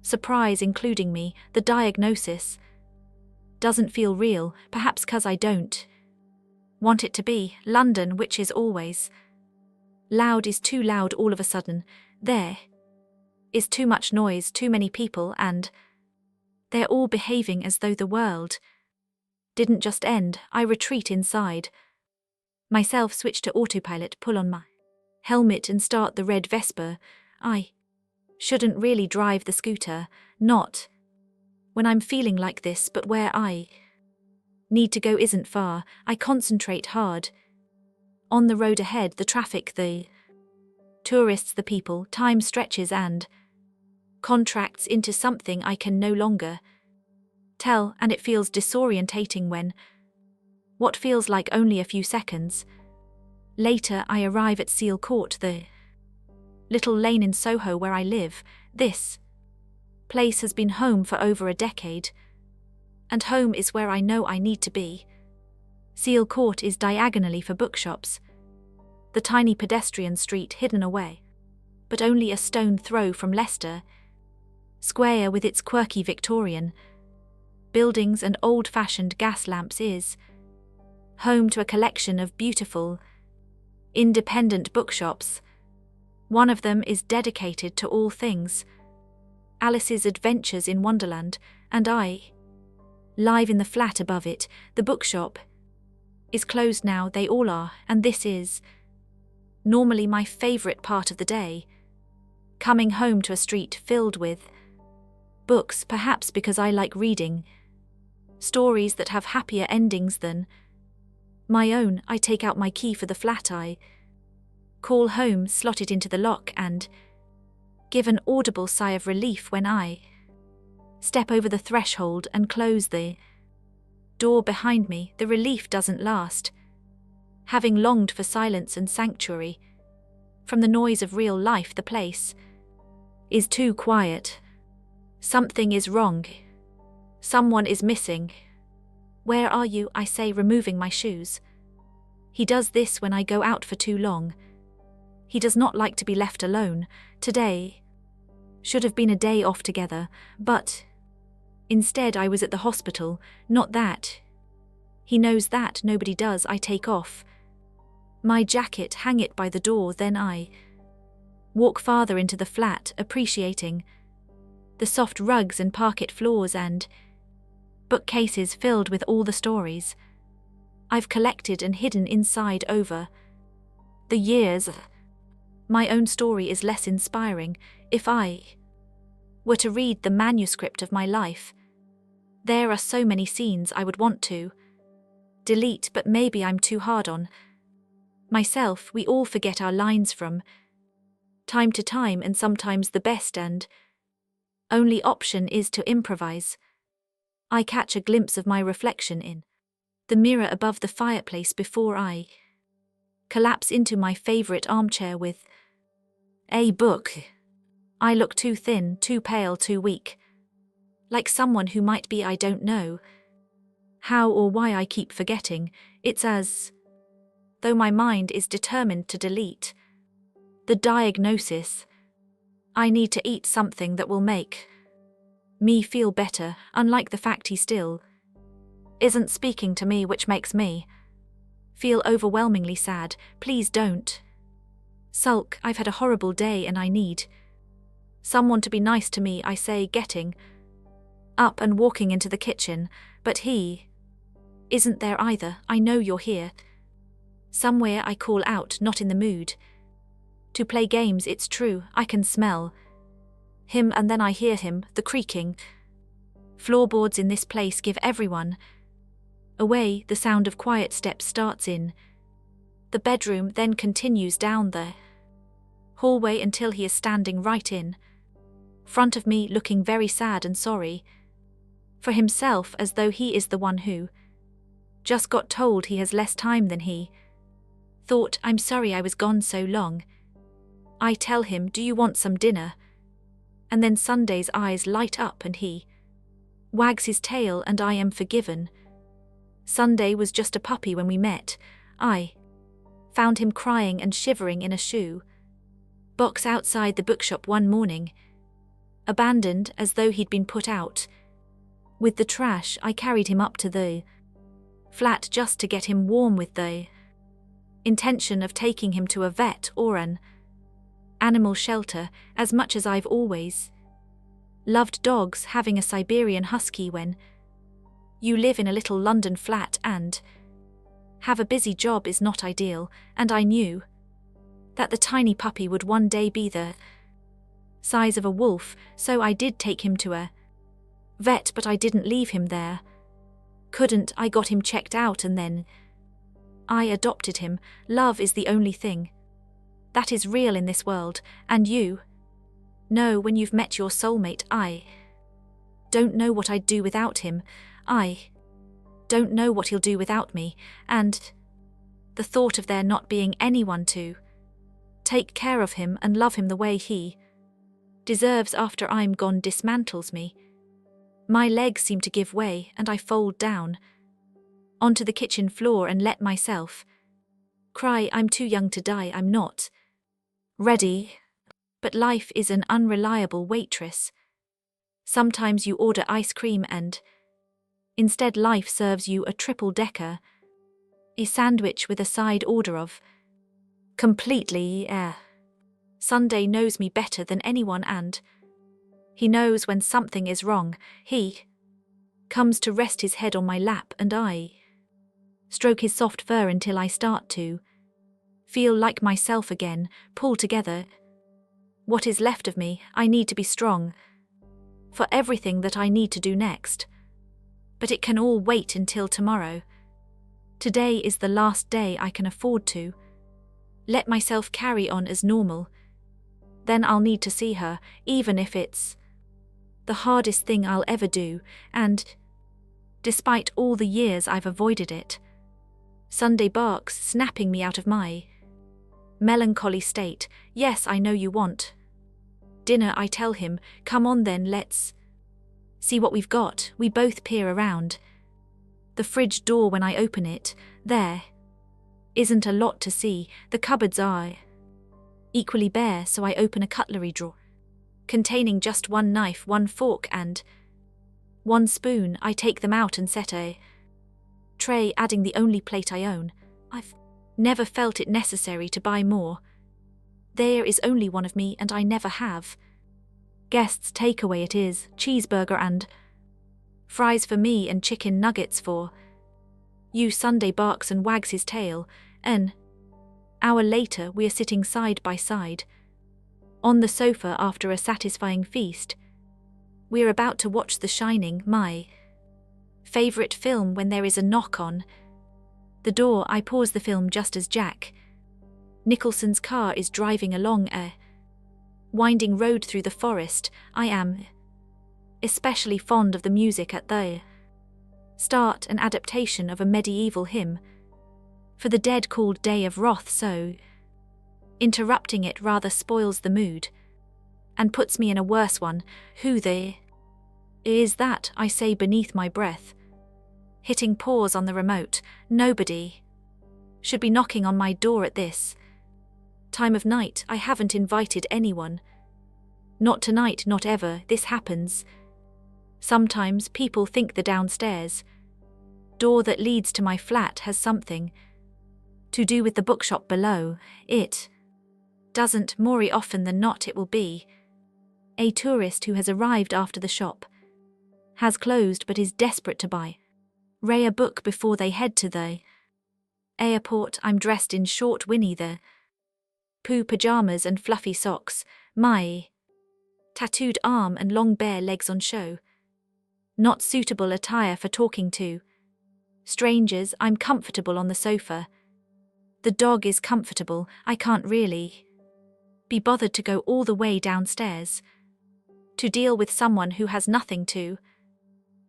Speaker 1: surprise, including me. The diagnosis doesn't feel real, perhaps 'cause I don't want it to be. London, which is always loud, is too loud all of a sudden. There is too much noise, too many people, and they're all behaving as though the world didn't just end. I retreat inside myself, switch to autopilot, pull on my helmet and start the red Vespa. I shouldn't really drive the scooter, not when I'm feeling like this, but where I need to go isn't far. I concentrate hard on the road ahead, the traffic, the tourists, the people. Time stretches and contracts into something I can no longer tell, and it feels disorientating when what feels like only a few seconds later I arrive at Seal Court, the little lane in Soho where I live. This place has been home for over a decade, and home is where I know I need to be. Seal Court is diagonally for bookshops, the tiny pedestrian street hidden away, but only a stone throw from Leicester Square with its quirky Victorian buildings and old-fashioned gas lamps is home to a collection of beautiful, independent bookshops. One of them is dedicated to all things Alice's Adventures in Wonderland, and I Live in the flat above it, the bookshop is closed now, they all are, and this is normally my favorite part of the day. Coming home to a street filled with books, perhaps because I like reading stories that have happier endings than my own. I take out my key for the flat, I call home, slot it into the lock, and give an audible sigh of relief when I step over the threshold and close the door behind me. The relief doesn't last. Having longed for silence and sanctuary from the noise of real life, the place is too quiet. Something is wrong. Someone is missing. Where are you? I say, removing my shoes. He does this when I go out for too long. He does not like to be left alone. Today should have been a day off together, but instead I was at the hospital. Not that. He knows that, nobody does. I take off my jacket, hang it by the door, then I walk farther into the flat, appreciating the soft rugs and parquet floors and bookcases filled with all the stories I've collected and hidden inside over the years. My own story is less inspiring. If I were to read the manuscript of my life, there are so many scenes I would want to delete, but maybe I'm too hard on myself. We all forget our lines from time to time, and sometimes the best and only option is to improvise. I catch a glimpse of my reflection in the mirror above the fireplace before I collapse into my favorite armchair with a book. I look too thin, too pale, too weak. Like someone who might be. I don't know how or why I keep forgetting. It's as though my mind is determined to delete the diagnosis. I need to eat something that will make me feel better, unlike the fact he still isn't speaking to me, which makes me feel overwhelmingly sad. Please don't sulk. I've had a horrible day and I need someone to be nice to me, I say, getting up and walking into the kitchen, but he isn't there either. I know you're here somewhere, I call out, not in the mood to play games, it's true. I can smell him, and then I hear him. The creaking floorboards in this place give everyone away. The sound of quiet steps starts in the bedroom, then continues down the hallway until he is standing right in front of me, looking very sad and sorry for himself, as though he is the one who just got told he has less time than he thought. I'm sorry I was gone so long. I tell him, do you want some dinner? And then Sunday's eyes light up and he wags his tail, and I am forgiven. Sunday was just a puppy when we met. I found him crying and shivering in a shoe box outside the bookshop one morning, abandoned as though he'd been put out with the trash. I carried him up to the flat just to get him warm, with the intention of taking him to a vet or an animal shelter. As much as I've always loved dogs, having a Siberian husky when you live in a little London flat and have a busy job is not ideal, and I knew that the tiny puppy would one day be the size of a wolf, so I did take him to a vet, but I didn't leave him there. Couldn't. I got him checked out and then I adopted him. Love is the only thing that is real in this world, and you know when you've met your soulmate. I don't know what I'd do without him. I don't know what he'll do without me, and the thought of there not being anyone to take care of him and love him the way he deserves after I'm gone dismantles me. My legs seem to give way, and I fold down onto the kitchen floor and let myself cry. I'm too young to die. I'm not ready. But life is an unreliable waitress. Sometimes you order ice cream and instead life serves you a triple-decker, a sandwich with a side order of completely air. Sunday knows me better than anyone, and he knows when something is wrong. He comes to rest his head on my lap, and I stroke his soft fur until I start to feel like myself again, pull together. What is left of me, I need to be strong for everything that I need to do next. But it can all wait until tomorrow. Today is the last day I can afford to let myself carry on as normal. Then I'll need to see her, even if it's the hardest thing I'll ever do, and despite all the years I've avoided it. Sunday barks, snapping me out of my melancholy state. Yes, I know you want dinner, I tell him. Come on then, let's see what we've got. We both peer around the fridge door. When I open it, there isn't a lot to see. The cupboards are equally bare, so I open a cutlery drawer containing just one knife, one fork, and one spoon. I take them out and set a tray, adding the only plate I own. I've never felt it necessary to buy more. There is only one of me, and I never have. Guests' takeaway it is, cheeseburger and fries for me and chicken nuggets for you. Sunday barks and wags his tail. An hour later, we are sitting side by side on the sofa after a satisfying feast. We're about to watch The Shining, my favorite film, when there is a knock on the door. I pause the film just as Jack Nicholson's car is driving along a winding road through the forest. I am especially fond of the music at the start, an adaptation of a medieval hymn for the dead called Day of Wrath, so interrupting it rather spoils the mood and puts me in a worse one. Who the is that? I say beneath my breath, hitting pause on the remote. Nobody should be knocking on my door at this time of night. I haven't invited anyone. Not tonight, not ever. This happens sometimes. People think the downstairs door that leads to my flat has something to do with the bookshop below. It doesn't. More often than not, it will be a tourist who has arrived after the shop has closed but is desperate to buy a book before they head to the airport. I'm dressed in short Winnie the Pooh pajamas and fluffy socks, my tattooed arm and long bare legs on show. Not suitable attire for talking to strangers. I'm comfortable on the sofa. The dog is comfortable. I can't really be bothered to go all the way downstairs to deal with someone who has nothing to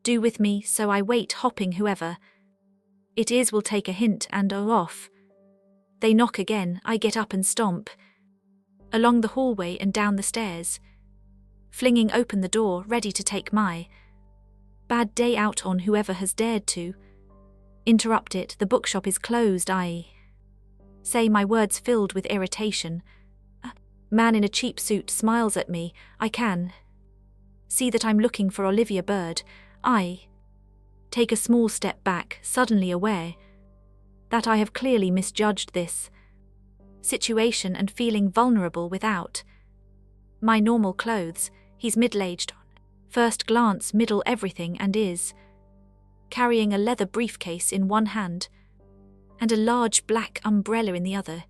Speaker 1: do with me, so I wait, hopping whoever it is will take a hint and are off. They knock again. I get up and stomp along the hallway and down the stairs, flinging open the door, ready to take my bad day out on whoever has dared to interrupt it. The bookshop is closed. I say, my words filled with irritation. A man in a cheap suit smiles at me. I can see that I'm looking for Olivia Bird. I take a small step back, suddenly aware that I have clearly misjudged this situation and feeling vulnerable without my normal clothes. He's middle-aged, first glance middle everything, and is carrying a leather briefcase in one hand and a large black umbrella in the other,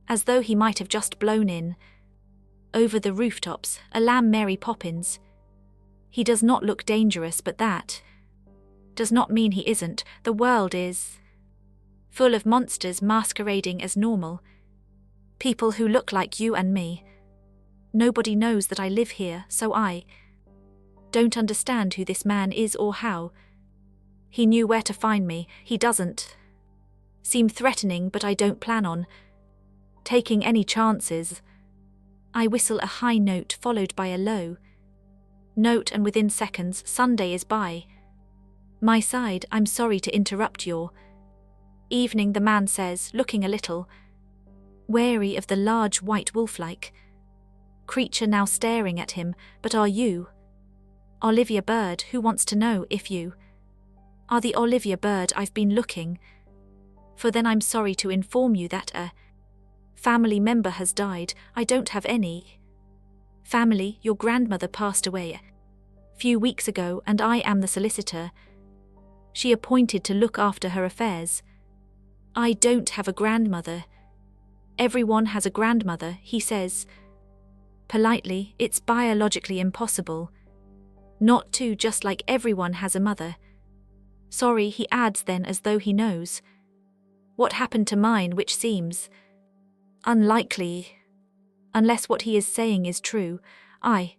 Speaker 1: as though he might have just blown in over the rooftops, a lamb Mary Poppins. He does not look dangerous, but that does not mean he isn't. The world is full of monsters masquerading as normal people who look like you and me. Nobody knows that I live here, so I don't understand who this man is or how he knew where to find me. He doesn't seem threatening, but I don't plan on taking any chances. I whistle a high note followed by a low note, and within seconds Sunday is by my side. I'm sorry to interrupt your evening, the man says, looking a little wary of the large white wolf-like creature now staring at him. But are you Olivia Bird? Who wants to know if you are the Olivia Bird I've been looking for? Then I'm sorry to inform you that a family member has died. I don't have any family. Your grandmother passed away few weeks ago, and I am the solicitor she appointed to look after her affairs. I don't have a grandmother. Everyone has a grandmother, he says. Politely, it's biologically impossible. Not to, just like everyone has a mother. Sorry, he adds then as though he knows. What happened to mine, which seems unlikely. Unless what he is saying is true, I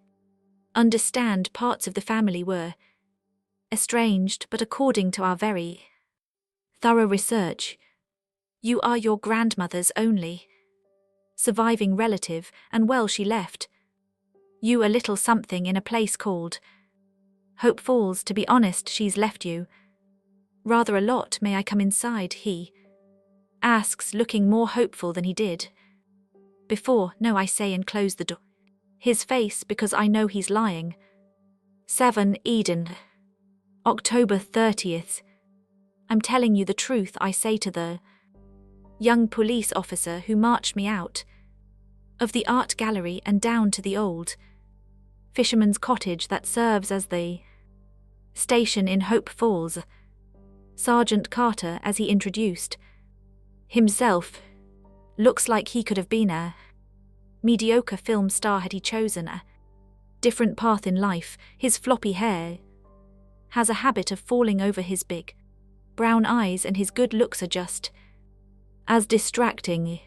Speaker 1: understand parts of the family were estranged, but according to our very thorough research, you are your grandmother's only surviving relative, and well, she left you a little something in a place called Hope Falls. To be honest, she's left you rather a lot. May I come inside? He asks, looking more hopeful than he did before. No, I say, and close the door. His face, because I know he's lying. 7 Eden, October 30th. I'm telling you the truth, I say to the young police officer who marched me out of the art gallery and down to the old fisherman's cottage that serves as the station in Hope Falls. Sergeant Carter, as he introduced himself, looks like he could have been a mediocre film star had he chosen a different path in life. His floppy hair has a habit of falling over his big brown eyes, and his good looks are just as distracting.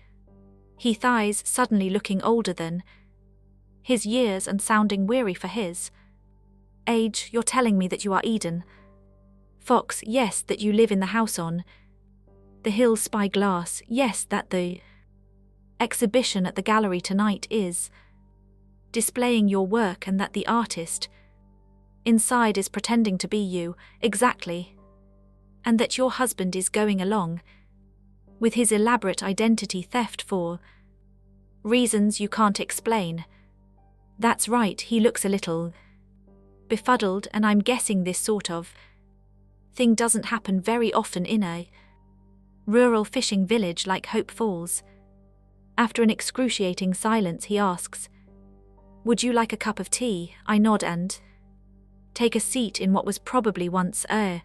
Speaker 1: He thighs, suddenly looking older than his years and sounding weary for his age. You're telling me that you are Eden Fox? Yes. That you live in the house on the hill Spyglass? Yes. That the exhibition at the gallery tonight is displaying your work, and that the artist inside is pretending to be you? Exactly. And that your husband is going along with his elaborate identity theft for reasons you can't explain? That's right. He looks a little befuddled, and I'm guessing this sort of thing doesn't happen very often in a rural fishing village like Hope Falls. After an excruciating silence, he asks, "Would you like a cup of tea?" I nod and take a seat in what was probably once a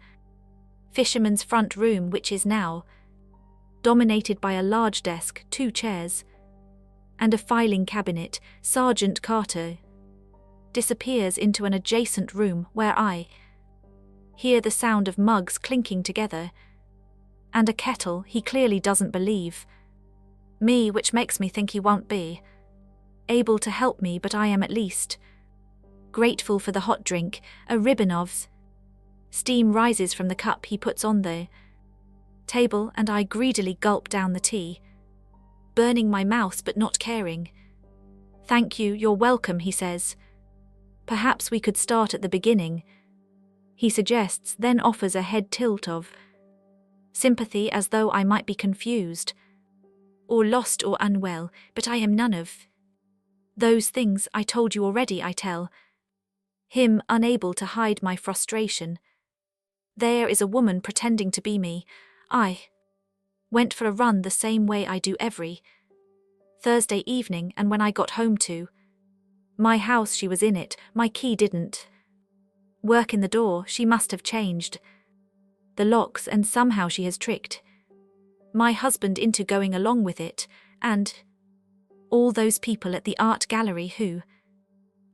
Speaker 1: fisherman's front room, which is now dominated by a large desk, 2 chairs, and a filing cabinet. Sergeant Carter disappears into an adjacent room where I hear the sound of mugs clinking together and a kettle. He clearly doesn't believe me, which makes me think he won't be able to help me, but I am at least grateful for the hot drink. A ribbon of steam rises from the cup he puts on the table, and I greedily gulp down the tea, burning my mouth but not caring. "Thank you, you're welcome," he says. "Perhaps we could start at the beginning," he suggests, then offers a head tilt of sympathy as though I might be confused or lost or unwell, but I am none of those things. I told you already, I tell him, unable to hide my frustration. There is a woman pretending to be me. I went for a run the same way I do every Thursday evening, and when I got home to my house, she was in it. My key didn't work in the door. She must have changed the locks, and somehow she has tricked my husband into going along with it, and all those people at the art gallery who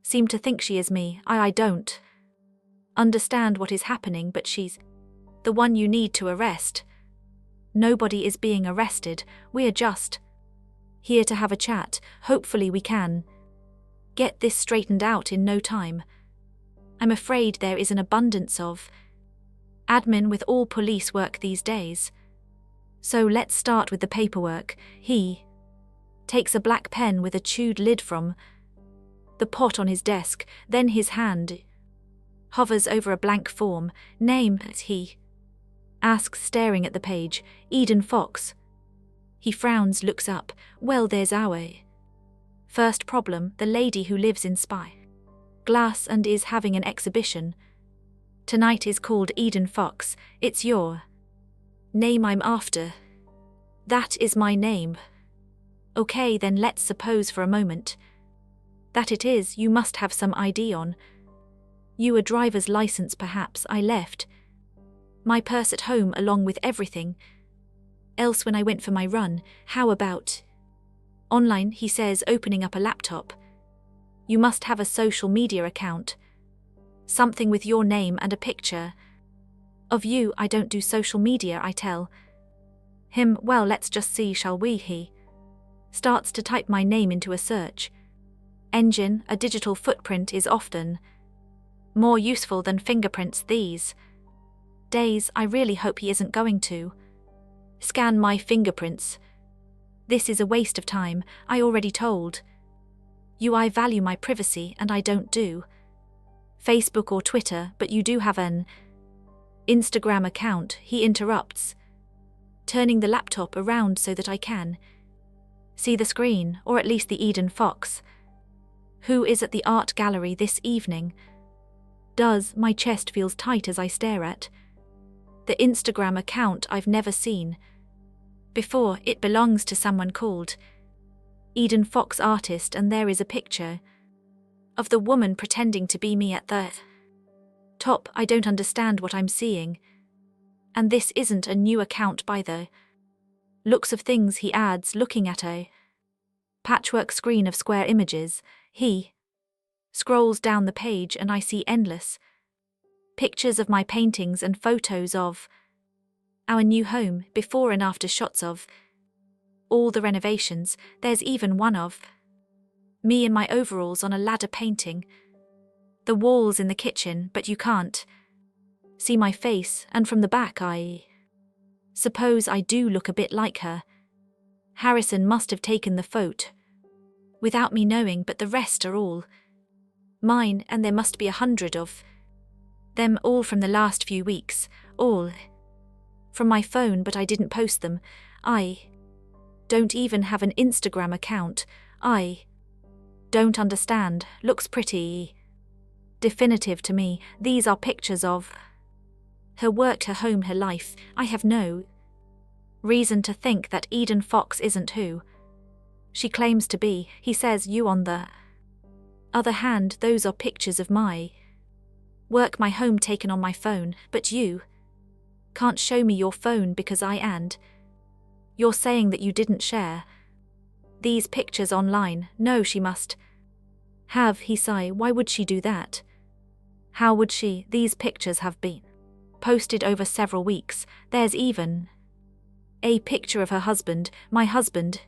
Speaker 1: seem to think she is me. I don't understand what is happening, but she's the one you need to arrest. Nobody is being arrested. We are just here to have a chat. Hopefully we can get this straightened out in no time. I'm afraid there is an abundance of admin with all police work these days. So let's start with the paperwork. He takes a black pen with a chewed lid from the pot on his desk, then his hand hovers over a blank form. "Name?" he asks, staring at the page. "Eden Fox." He frowns, looks up. "Well, there's our first problem, the lady who lives in Spyglass and is having an exhibition tonight is called Eden Fox. It's your name I'm after." "That is my name." "Okay, then let's suppose for a moment that it is. You must have some ID on You a driver's license perhaps. I left my purse at home along with everything else when I went for my run. How about online, he says, opening up a laptop. You must have a social media account. Something with your name and a picture of you. I don't do social media, I tell him. Well, let's just see, shall we? He starts to type my name into a search engine. A digital footprint is often more useful than fingerprints these days. I really hope he isn't going to scan my fingerprints. This is a waste of time. I already told you I value my privacy and I don't do Facebook or Twitter, but you do have an Instagram account, he interrupts, turning the laptop around so that I can see the screen, or at least the Eden Fox, who is at the art gallery this evening. My chest feels tight as I stare at the Instagram account I've never seen before. It belongs to someone called Eden Fox Artist, and there is a picture of the woman pretending to be me at the top. I don't understand what I'm seeing. And this isn't a new account by the looks of things, he adds, looking at a patchwork screen of square images. He scrolls down the page and I see endless pictures of my paintings and photos of our new home, before and after shots of all the renovations. There's even one of me in my overalls on a ladder painting the walls in the kitchen, but you can't see my face, and from the back I suppose I do look a bit like her. Harrison must have taken the photo without me knowing, but the rest are all mine, and there must be 100 of them, all from the last few weeks, all from my phone, but I didn't post them. I don't even have an Instagram account. I don't understand. Looks pretty definitive to me. These are pictures of her work, her home, her life. I have no reason to think that Eden Fox isn't who she claims to be, he says. You, on the other hand, those are pictures of my work, my home, taken on my phone, but you can't show me your phone because you're saying that you didn't share these pictures online. No, she must have, he sigh. Why would she do that? How would she? These pictures have been posted over several weeks. There's even a picture of her husband, my husband.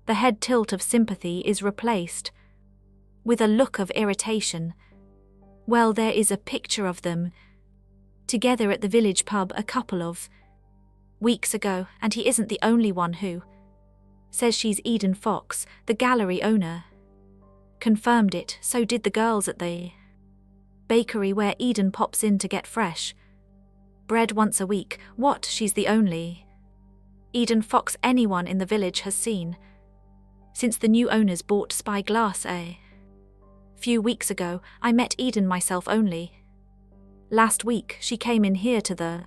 Speaker 1: The head tilt of sympathy is replaced with a look of irritation. Well, there is a picture of them together at the village pub a couple of weeks ago, and he isn't the only one who says she's Eden Fox. The gallery owner confirmed it, so did the girls at the bakery where Eden pops in to get fresh bread once a week. What? She's the only Eden Fox anyone in the village has seen since the new owners bought Spyglass a few weeks ago. I met Eden myself only last week. She came in here to the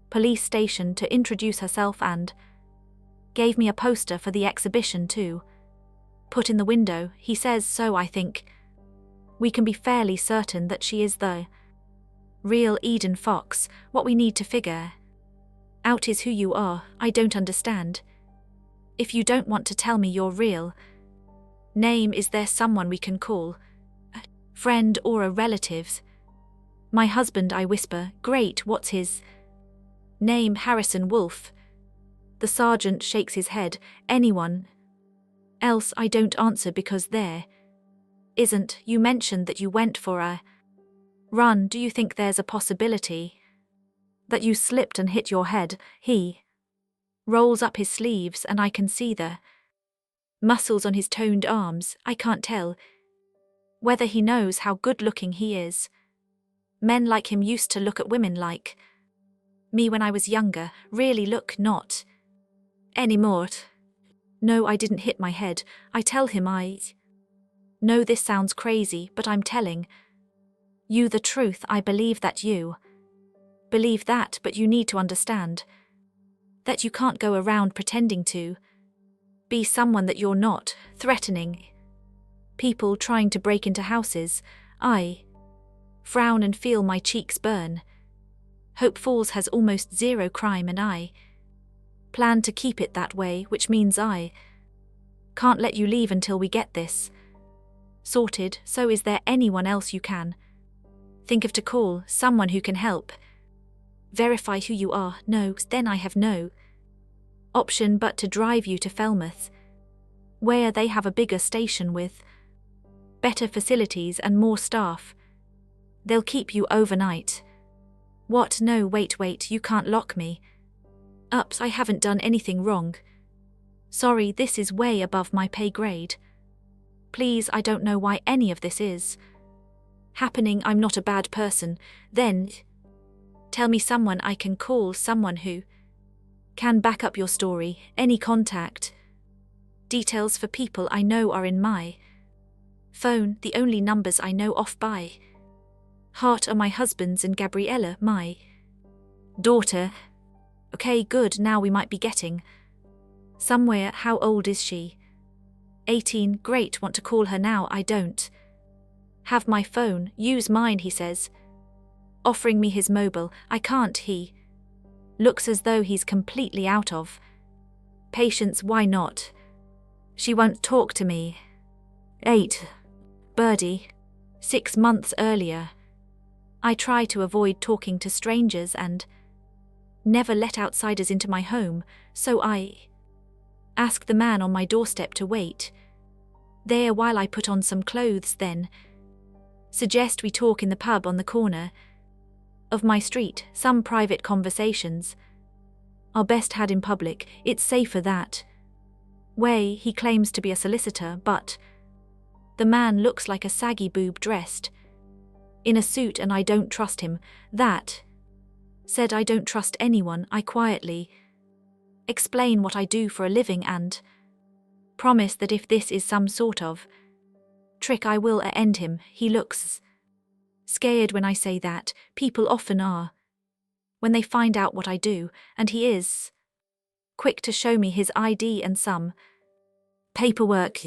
Speaker 1: police station to introduce herself and gave me a poster for the exhibition to put in the window, he says. So I think we can be fairly certain that she is the real Eden Fox. What we need to figure out is who you are. I don't understand. If you don't want to tell me your real name, is there someone we can call? A friend or a relative? My husband, I whisper. Great, what's his name? Harrison Wolfe. The sergeant shakes his head. Anyone else? I don't answer because there isn't. You mentioned that you went for a run. Do you think there's a possibility that you slipped and hit your head? He rolls up his sleeves and I can see the muscles on his toned arms. I can't tell whether he knows how good-looking he is. Men like him used to look at women like me when I was younger. Really look, not anymore. No, I didn't hit my head. I tell him I know this sounds crazy, but I'm telling you the truth. I believe that you believe that, but you need to understand that you can't go around pretending to be someone that you're not, threatening people, trying to break into houses. I Frown and feel my cheeks burn. Hope Falls has almost zero crime and I plan to keep it that way, which means I can't let you leave until we get this sorted. So is there anyone else you can think of to call, someone who can help verify who you are? No, then I have no option but to drive you to Falmouth, where they have a bigger station with better facilities and more staff. They'll keep you overnight. What? No, wait, you can't lock me up. I haven't done anything wrong. Sorry, this is way above my pay grade. Please, I don't know why any of this is happening. I'm not a bad person. Then tell me someone I can call, someone who can back up your story. Any contact details for people I know are in my phone. The only numbers I know off by heart are my husband's and Gabriella, my daughter. Okay, good, now we might be getting somewhere. How old is she? 18, great, want to call her now. I don't have my phone. Use mine, he says, offering me his mobile. I can't. He looks as though he's completely out of patience. Why not? She won't talk to me. 8. Birdie. 6 months earlier. I try to avoid talking to strangers and never let outsiders into my home, so I ask the man on my doorstep to wait there while I put on some clothes, then suggest we talk in the pub on the corner of my street. Some private conversations are best had in public. It's safer that way. He claims to be a solicitor, but the man looks like a saggy boob dressed in a suit and I don't trust him. That said, I don't trust anyone. I quietly explain what I do for a living and promise that if this is some sort of trick I will end him. He looks scared when I say that. People often are when they find out what I do, and he is quick to show me his ID and some paperwork.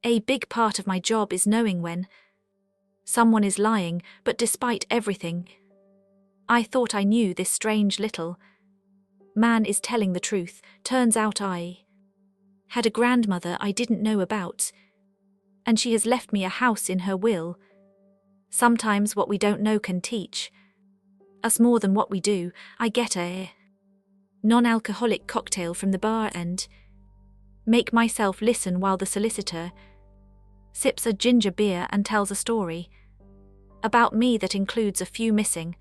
Speaker 1: A big part of my job is knowing when someone is lying, but despite everything, I thought I knew this strange little man is telling the truth. Turns out I had a grandmother I didn't know about, and she has left me a house in her will. Sometimes what we don't know can teach us more than what we do. I get a non-alcoholic cocktail from the bar and make myself listen while the solicitor sips a ginger beer and tells a story about me that includes a few missing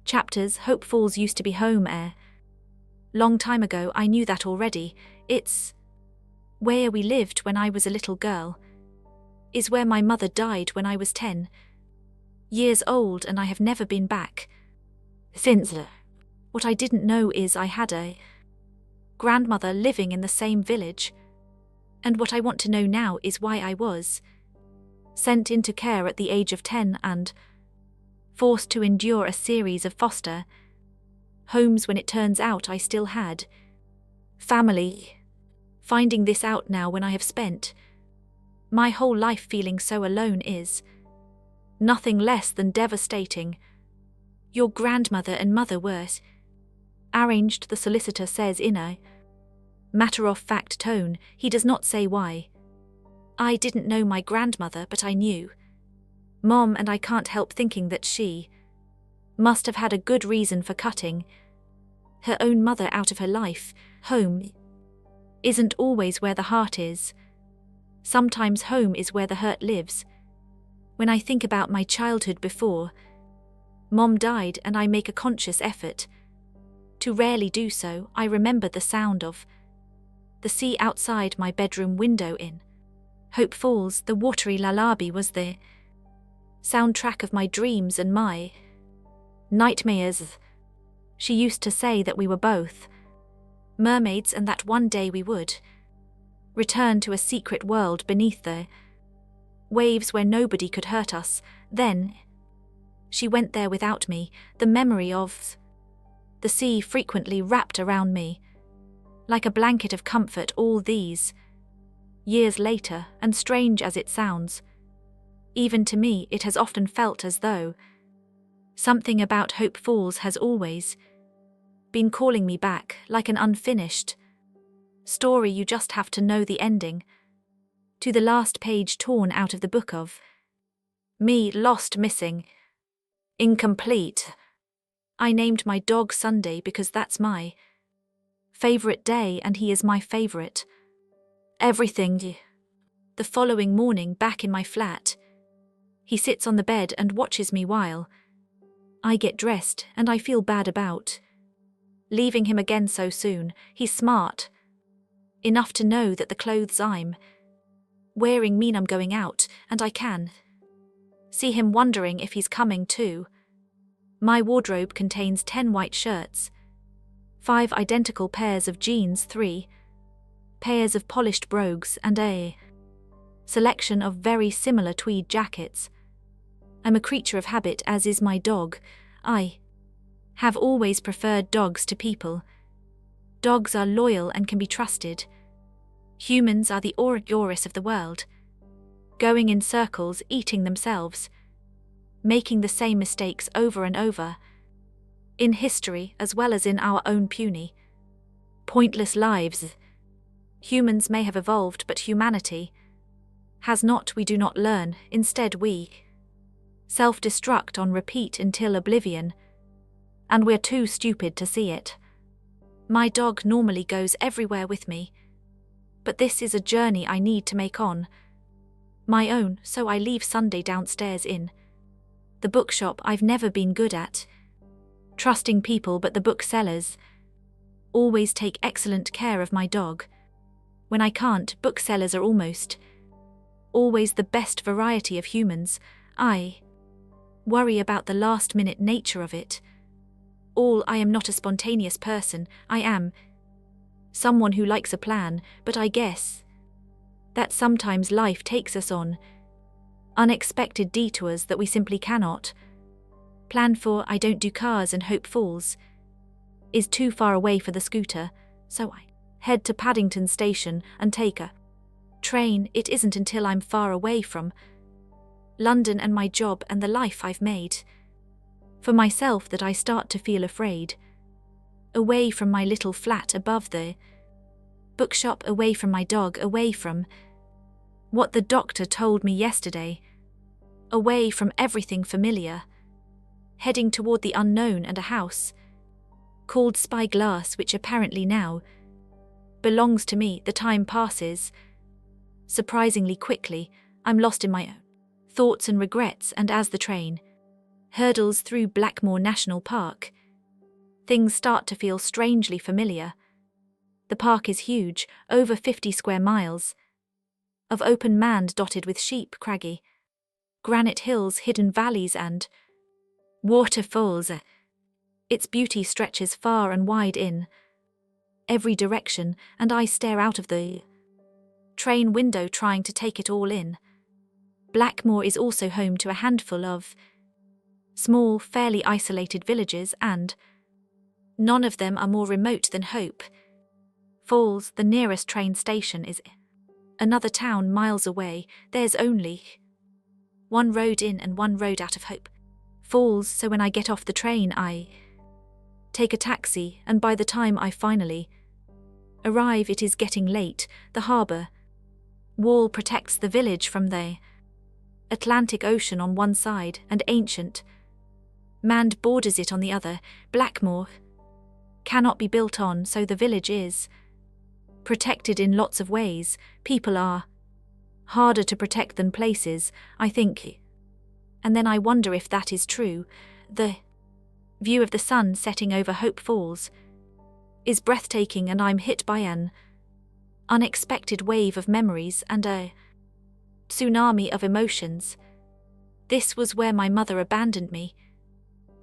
Speaker 1: chapters. Hope Falls used to be home long time ago. I knew that already. It's where we lived when I was a little girl. Is where my mother died when I was 10 years old, and I have never been back since. What I didn't know is I had a grandmother living in the same village, and what I want to know now is why I was sent into care at the age of 10 and forced to endure a series of foster homes when it turns out I still had family. Finding this out now when I have spent my whole life feeling so alone is nothing less than devastating. Your grandmother and mother were arranged, the solicitor says in a matter-of-fact tone. He does not say why. I didn't know my grandmother, but I knew Mom, and I can't help thinking that she must have had a good reason for cutting her own mother out of her life. Home isn't always where the heart is. Sometimes home is where the hurt lives. When I think about my childhood before Mom died, and I make a conscious effort to rarely do so, I remember the sound of the sea outside my bedroom window in Hope Falls. The watery lullaby was the soundtrack of my dreams and my nightmares. She used to say that we were both mermaids and that one day we would return to a secret world beneath the waves where nobody could hurt us. Then she went there without me. The memory of the sea frequently wrapped around me like a blanket of comfort all these years later, and strange as it sounds, Even to me, it has often felt as though something about Hope Falls has always been calling me back, like an unfinished story you just have to know the ending, to the last page torn out of the book of me, lost, missing, incomplete. I named my dog Sunday because that's my favorite day and he is my favorite everything. The following morning, back in my flat, he sits on the bed and watches me while I get dressed, and I feel bad about leaving him again so soon. He's smart enough to know that the clothes I'm wearing mean I'm going out, and I can see him wondering if he's coming too. My wardrobe contains 10 white shirts, 5 identical pairs of jeans, 3 pairs of polished brogues, and a selection of very similar tweed jackets. I'm a creature of habit, as is my dog. I have always preferred dogs to people. Dogs are loyal and can be trusted. Humans are the Ouroboros of the world, going in circles, eating themselves, making the same mistakes over and over, in history as well as in our own puny, pointless lives. Humans may have evolved, but humanity has not. We do not learn, instead we self-destruct on repeat until oblivion, and we're too stupid to see it. My dog normally goes everywhere with me, but this is a journey I need to make on my own, so I leave Sunday downstairs in the bookshop. I've never been good at trusting people, but the booksellers always take excellent care of my dog. When I can't, booksellers are almost always the best variety of humans. I worry about the last-minute nature of it all. I am not a spontaneous person. I am someone who likes a plan, but I guess that sometimes life takes us on unexpected detours that we simply cannot plan for. I don't do cars, and Hope Falls is too far away for the scooter, so I head to Paddington Station and take a train. It isn't until I'm far away from London and my job and the life I've made for myself that I start to feel afraid. Away from my little flat above the bookshop, away from my dog, away from what the doctor told me yesterday, away from everything familiar, heading toward the unknown and a house called Spyglass, which apparently now belongs to me. The time passes surprisingly quickly. I'm lost in my own thoughts and regrets, and as the train hurtles through Blackmore National Park, things start to feel strangely familiar. The park is huge, over 50 square miles of open land dotted with sheep, craggy granite hills, hidden valleys, and waterfalls. Its beauty stretches far and wide in every direction, and I stare out of the train window trying to take it all in. Blackmore is also home to a handful of small, fairly isolated villages, and none of them are more remote than Hope Falls. The nearest train station is another town miles away. There's only one road in and one road out of Hope Falls, so when I get off the train I take a taxi, and by the time I finally arrive it is getting late. The harbour wall protects the village from the Atlantic Ocean on one side, and ancient manned borders it on the other. Blackmore cannot be built on, so the village is protected in lots of ways. People are harder to protect than places, I think. And then I wonder if that is true. The view of the sun setting over Hope Falls is breathtaking, and I'm hit by an unexpected wave of memories and a tsunami of emotions. This was where my mother abandoned me.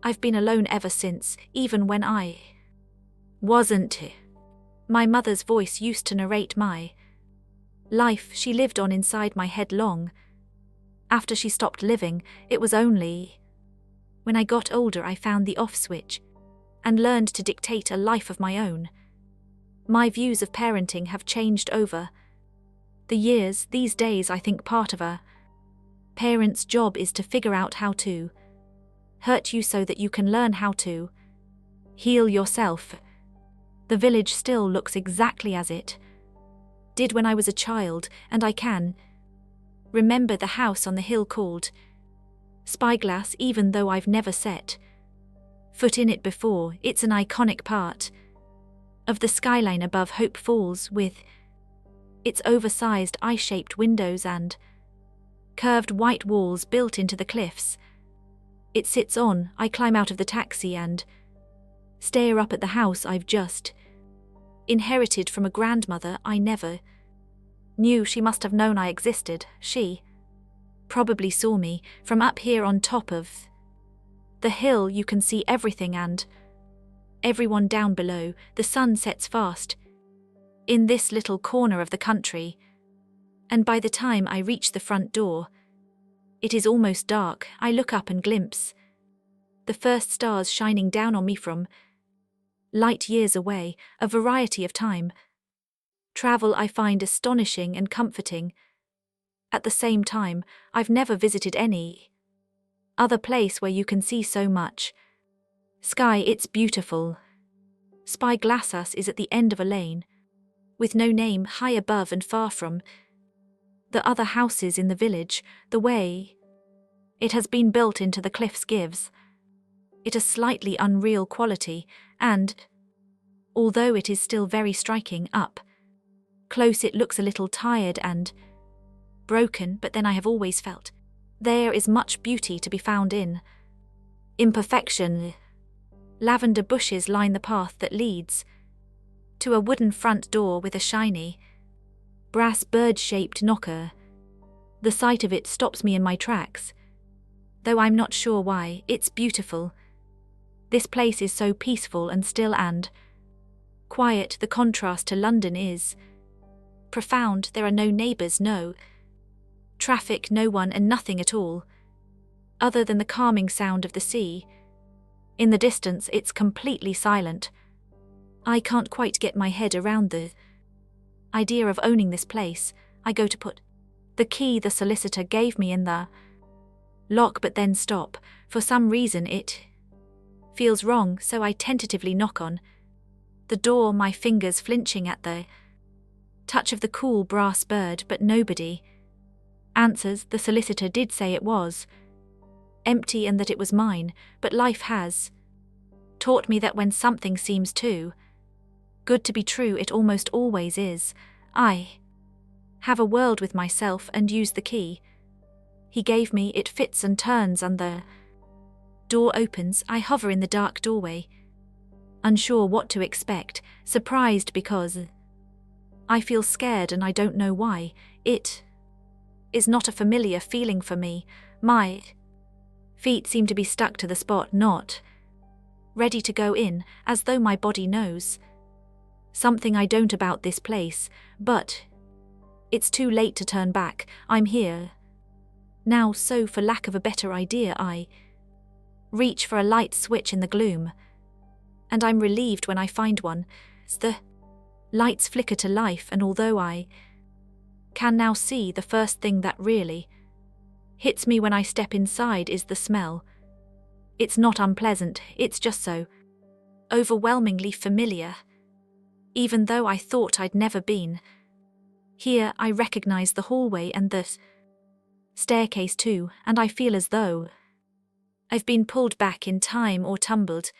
Speaker 1: I've been alone ever since, even when I wasn't. My mother's voice used to narrate my life. She lived on inside my head long after she stopped living. It was only when I got older I found the off switch and learned to dictate a life of my own. My views of parenting have changed over the years. These days I think part of a Parents' job is to figure out how to hurt you so that you can learn how to heal yourself. The village still looks exactly as it did when I was a child, and I can remember the house on the hill called Spyglass, even though I've never set foot in it before. It's an iconic part of the skyline above Hope Falls, with its oversized eye-shaped windows and curved white walls built into the cliffs it sits on. I climb out of the taxi and stare up at the house I've just inherited from a grandmother I never knew. She must have known I existed. She probably saw me. From up here on top of the hill you can see everything and everyone down below. The sun sets fast in this little corner of the country, and by the time I reach the front door, it is almost dark. I look up and glimpse the first stars shining down on me from light years away. A variety of time travel I find astonishing and comforting. At the same time, I've never visited any other place where you can see so much sky. It's beautiful. Spyglass is at the end of a lane with no name, high above and far from the other houses in the village. The way it has been built into the cliffs gives it a slightly unreal quality, and although it is still very striking up close, it looks a little tired and broken. But then I have always felt there is much beauty to be found in imperfection. Lavender bushes line the path that leads to a wooden front door with a shiny brass bird-shaped knocker. The sight of it stops me in my tracks, though I'm not sure why. It's beautiful. This place is so peaceful and still and quiet. The contrast to London is profound. There are no neighbours, no traffic, no one, and nothing at all other than the calming sound of the sea. In the distance, it's completely silent. I can't quite get my head around the idea of owning this place. I go to put the key the solicitor gave me in the lock, but then stop. For some reason it feels wrong, so I tentatively knock on the door, my fingers flinching at the touch of the cool brass bird, but nobody answers. The solicitor did say it was empty and that it was mine, but life has taught me that when something seems too good to be true, it almost always is. I have a world with myself and use the key he gave me. It fits and turns, and the door opens. I hover in the dark doorway, unsure what to expect, surprised because I feel scared and I don't know why. It is not a familiar feeling for me. My feet seem to be stuck to the spot, not ready to go in, as though my body knows something I don't about this place. But it's too late to turn back. I'm here now, so for lack of a better idea, I reach for a light switch in the gloom, and I'm relieved when I find one. The lights flicker to life, and although I can now see, the first thing that really hits me when I step inside is the smell. It's not unpleasant, it's just so overwhelmingly familiar. Even though I thought I'd never been here, I recognize the hallway and the staircase too, and I feel as though I've been pulled back in time or tumbled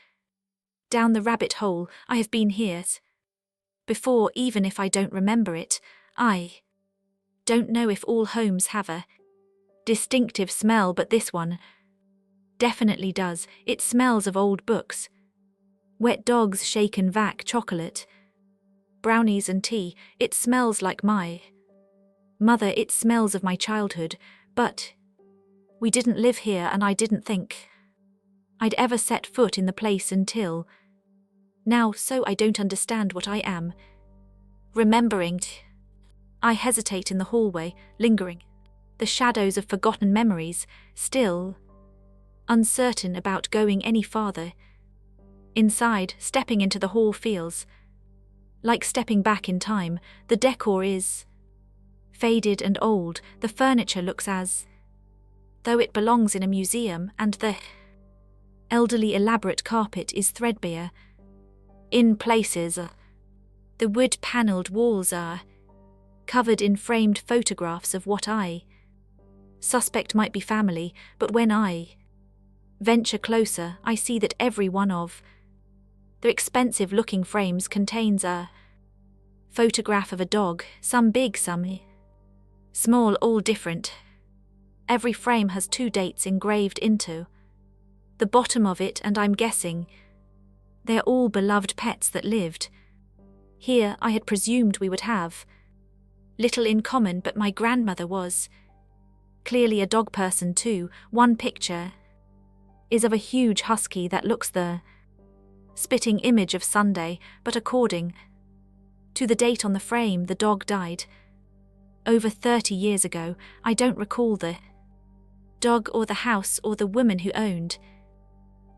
Speaker 1: down the rabbit hole. I have been here before, even if I don't remember it. I don't know if all homes have a distinctive smell, but this one definitely does. It smells of old books, wet dogs, shaken vac, chocolate, brownies and tea. It smells like my mother. It smells of my childhood, but we didn't live here, and I didn't think I'd ever set foot in the place until now, so I don't understand what I am remembering. I hesitate in the hallway, lingering the shadows of forgotten memories, still uncertain about going any farther. Inside, stepping into the hall feels like stepping back in time. The decor is faded and old. The furniture looks as though it belongs in a museum, and the elderly elaborate carpet is threadbare. In places, the wood-panelled walls are covered in framed photographs of what I suspect might be family, but when I venture closer, I see that every one of the expensive-looking frames contains a photograph of a dog, some big, some small, all different. Every frame has 2 dates engraved into the bottom of it, and I'm guessing they're all beloved pets that lived here. I had presumed we would have little in common, but my grandmother was clearly a dog person too. One picture is of a huge husky that looks the spitting image of Sunday, but according to the date on the frame, the dog died over 30 years ago. I don't recall the dog or the house or the woman who owned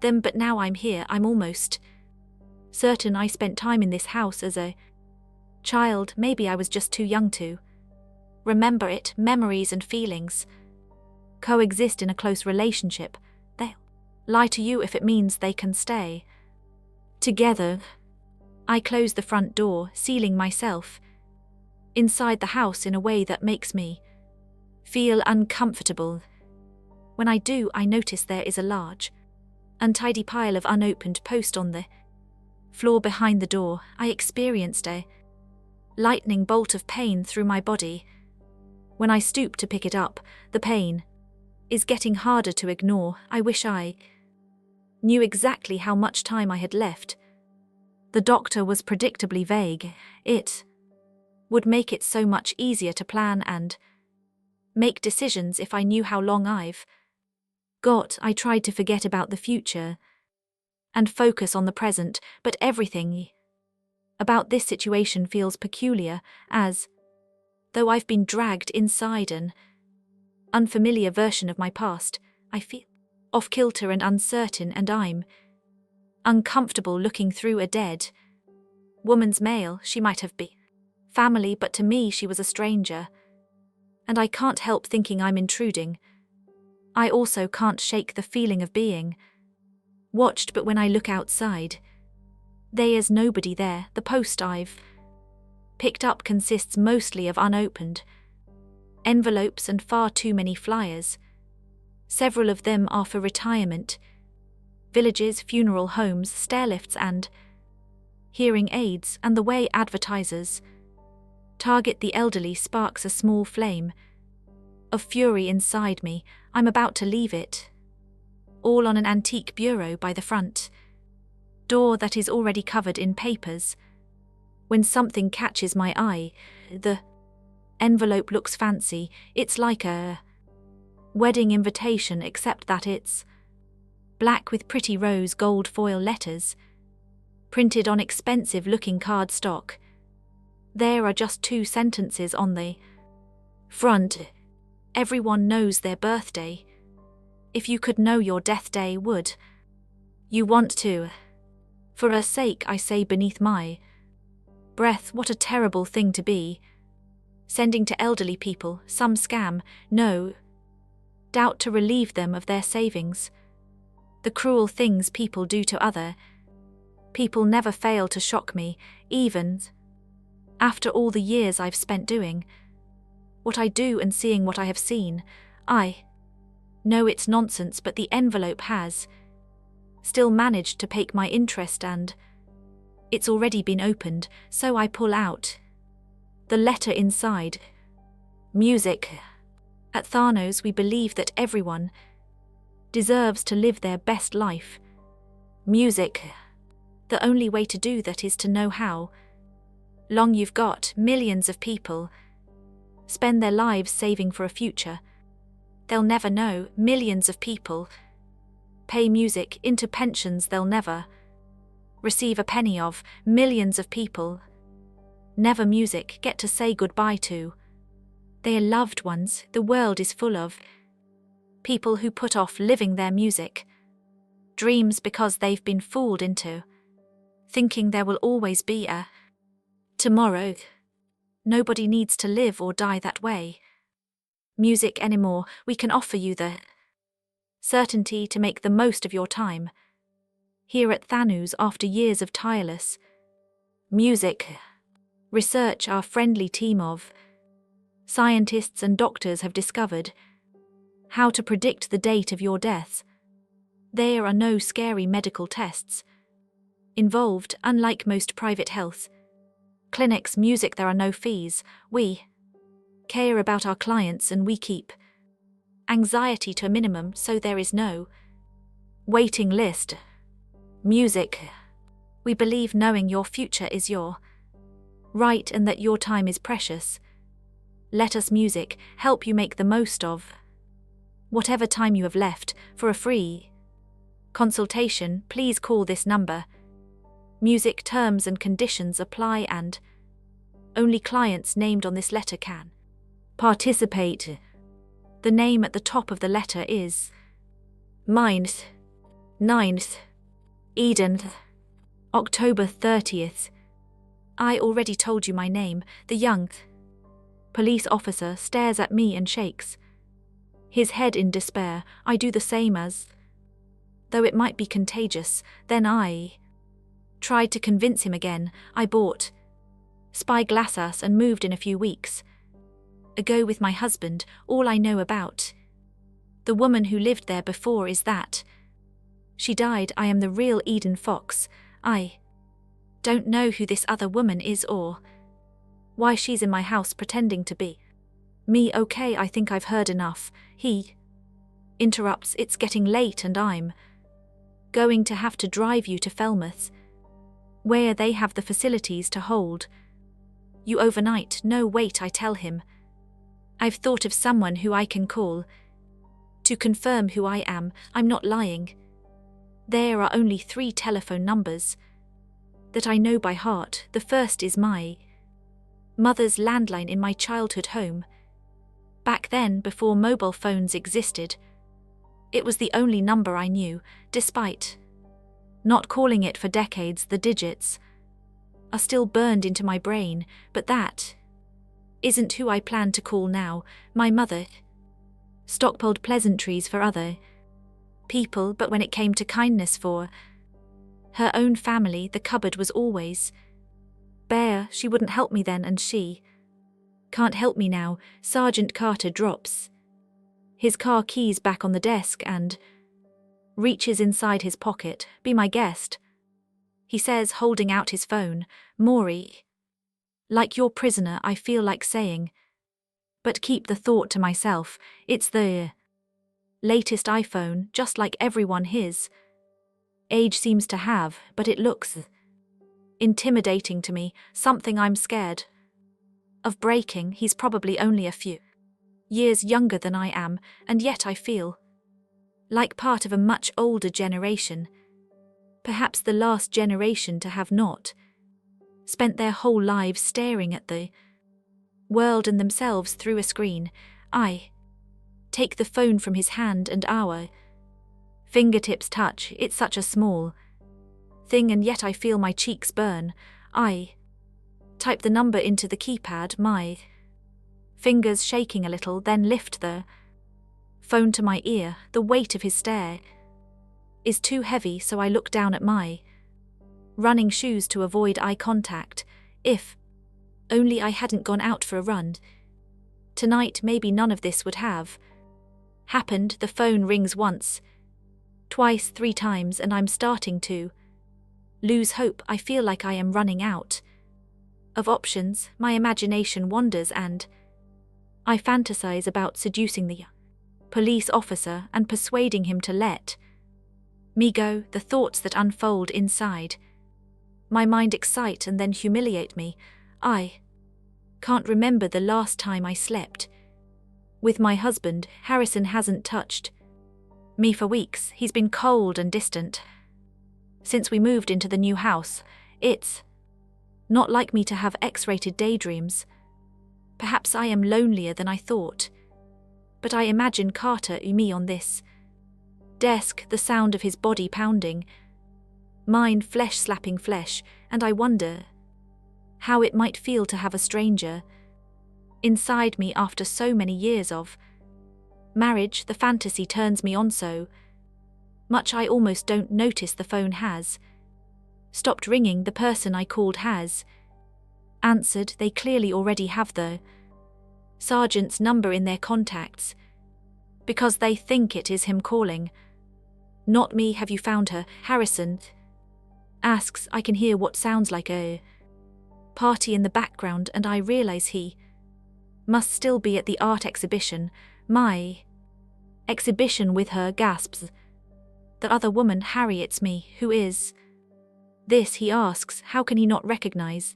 Speaker 1: them, but now I'm here, I'm almost certain I spent time in this house as a child. Maybe I was just too young to remember it. Memories and feelings coexist in a close relationship. They'll lie to you if it means they can stay together. I close the front door, sealing myself inside the house in a way that makes me feel uncomfortable. When I do, I notice there is a large, untidy pile of unopened post on the floor behind the door. I experienced a lightning bolt of pain through my body. When I stoop to pick it up, the pain is getting harder to ignore. I wish I knew exactly how much time I had left. The doctor was predictably vague. It would make it so much easier to plan and make decisions if I knew how long I've got. I tried to forget about the future and focus on the present, but everything about this situation feels peculiar, as though I've been dragged inside an unfamiliar version of my past. I feel off-kilter and uncertain, and I'm uncomfortable looking through a dead woman's mail. She might have been family, but to me she was a stranger, and I can't help thinking I'm intruding. I also can't shake the feeling of being watched, but when I look outside, there's nobody there. The post I've picked up consists mostly of unopened envelopes and far too many flyers. Several of them are for retirement villages, funeral homes, stairlifts and hearing aids, and the way advertisers target the elderly sparks a small flame of fury inside me. I'm about to leave it all on an antique bureau by the front door that is already covered in papers, when something catches my eye. The envelope looks fancy. It's like a wedding invitation, except that it's black with pretty rose gold foil letters printed on expensive-looking cardstock. There are just 2 sentences on the front. Everyone knows their birthday. If you could know your death day, would you want to? For her sake, I say beneath my breath. What a terrible thing to be sending to elderly people, some scam, no doubt to relieve them of their savings. The cruel things people do to other people never fail to shock me, even after all the years I've spent doing what I do and seeing what I have seen. I know it's nonsense, but the envelope has still managed to pique my interest, and it's already been opened, so I pull out the letter inside. Music. At Thanos, we believe that everyone deserves to live their best life. Music. The only way to do that is to know how long you've got. Millions of people spend their lives saving for a future they'll never know. Millions of people pay music into pensions they'll never receive a penny of. Millions of people never music get to say goodbye to their loved ones. The world is full of people who put off living their music dreams because they've been fooled into thinking there will always be a tomorrow. Nobody needs to live or die that way. Music anymore. We can offer you the certainty to make the most of your time. Here at Thanu's, after years of tireless music research, our friendly team of scientists and doctors have discovered how to predict the date of your death. There are no scary medical tests involved, unlike most private health clinics. Music, there are no fees. We care about our clients and we keep anxiety to a minimum, so there is no waiting list. Music, we believe knowing your future is your right and that your time is precious. Let us, music, help you make the most of whatever time you have left. For a free consultation, please call this number. Music, terms and conditions apply and only clients named on this letter can participate. The name at the top of the letter is mine. 9th, Eden, October 30th. I already told you my name. The young police officer stares at me and shakes his head in despair. I do the same, as though it might be contagious. Then I tried to convince him again. I bought spyglasses and moved in a few weeks ago with my husband. All I know about the woman who lived there before is that she died. I am the real Eden Fox. I don't know who this other woman is or why she's in my house pretending to be me. Okay, I think I've heard enough. He interrupts. It's getting late and I'm going to have to drive you to Falmouth, where they have the facilities to hold you overnight. No, wait, I tell him. I've thought of someone who I can call to confirm who I am. I'm not lying. There are only 3 telephone numbers that I know by heart. The first is my mother's landline in my childhood home. Back then, before mobile phones existed, it was the only number I knew. Despite not calling it for decades, the digits are still burned into my brain. But that isn't who I plan to call now. My mother stockpiled pleasantries for other people, but when it came to kindness for her own family, the cupboard was always bare. She wouldn't help me then, and she can't help me now. Sergeant Carter drops his car keys back on the desk and reaches inside his pocket. Be my guest, he says, holding out his phone. Maury, like your prisoner, I feel like saying, but keep the thought to myself. It's the latest iPhone, just like everyone his age seems to have, but it looks intimidating to me, something I'm scared of breaking. He's probably only a few years younger than I am, and yet I feel like part of a much older generation, perhaps the last generation to have not spent their whole lives staring at the world and themselves through a screen. I take the phone from his hand and our fingertips touch. It's such a small thing, and yet I feel my cheeks burn. I type the number into the keypad, my fingers shaking a little, then lift the phone to my ear. The weight of his stare is too heavy, so I look down at my running shoes to avoid eye contact. If only I hadn't gone out for a run tonight, maybe none of this would have happened. The phone rings once, twice, 3 times, and I'm starting to lose hope. I feel like I am running out of options. My imagination wanders and I fantasize about seducing the police officer and persuading him to let me go. The thoughts that unfold inside my mind excite and then humiliate me. I can't remember the last time I slept with my husband. Harrison hasn't touched me for weeks. He's been cold and distant since we moved into the new house. It's not like me to have X-rated daydreams. Perhaps I am lonelier than I thought. But I imagine Carter and me on this desk, the sound of his body pounding mine, flesh slapping flesh, and I wonder how it might feel to have a stranger inside me after so many years of Marriage, the fantasy turns me on so much I almost don't notice the phone has stopped ringing. The person I called has answered. They clearly already have the sergeant's number in their contacts because they think it is him calling, not me. Have you found her? Harrison asks. I can hear what sounds like a party in the background and I realize he must still be at the art exhibition. My exhibition with her. Gasps. The other woman. Harry, it's me. Who is this? He asks. How can he not recognize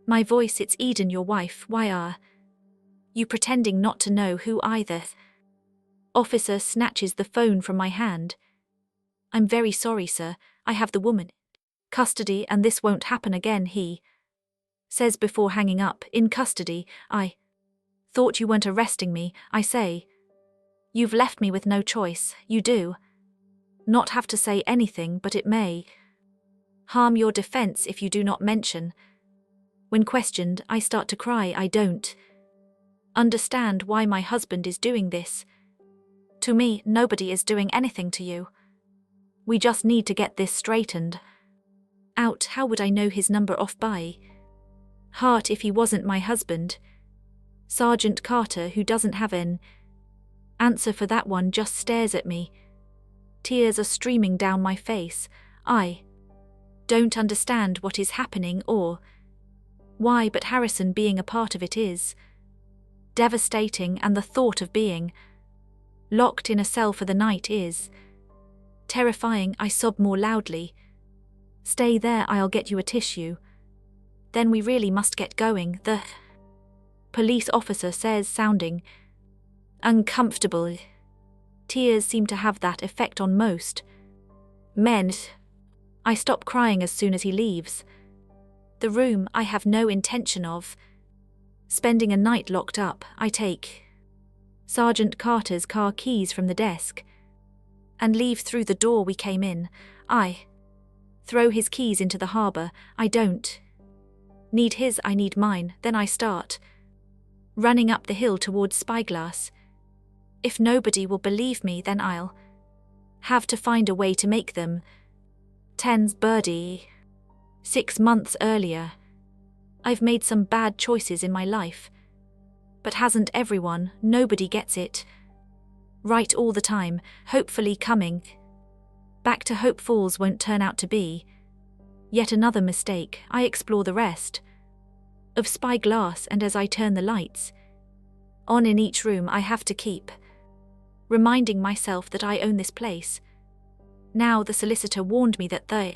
Speaker 1: my voice? It's Eden, your wife. Why are you pretending not to know who either? Officer snatches the phone from my hand. I'm very sorry, sir. I have the woman in custody and this won't happen again, he says before hanging up. In custody? I thought you weren't arresting me. I say. You've left me with no choice. You do not have to say anything, but it may harm your defense if you do not mention. When questioned, I start to cry. I don't understand why my husband is doing this to me. Nobody is doing anything to you. We just need to get this straightened out. How would I know his number off by heart if he wasn't my husband? Sergeant Carter, who doesn't have an answer for that one, just stares at me. Tears are streaming down my face. I don't understand what is happening or why, but Harrison being a part of it is devastating, and the thought of being locked in a cell for the night is terrifying. I sob more loudly. Stay there, I'll get you a tissue. Then we really must get going, the police officer says, sounding uncomfortable. Tears seem to have that effect on most men. I stop crying as soon as he leaves the room. I have no intention of spending a night locked up. I take Sergeant Carter's car keys from the desk and leave through the door we came in. I throw his keys into the harbour. I don't need his, I need mine. Then I start running up the hill towards Spyglass. If nobody will believe me, then I'll have to find a way to make them. Ten's birdie. 6 months earlier. I've made some bad choices in my life. But hasn't everyone? Nobody gets it right all the time. Hopefully coming back to Hope Falls won't turn out to be yet another mistake. I explore the rest of Spyglass, and as I turn the lights on in each room, I have to keep reminding myself that I own this place. Now, the solicitor warned me that the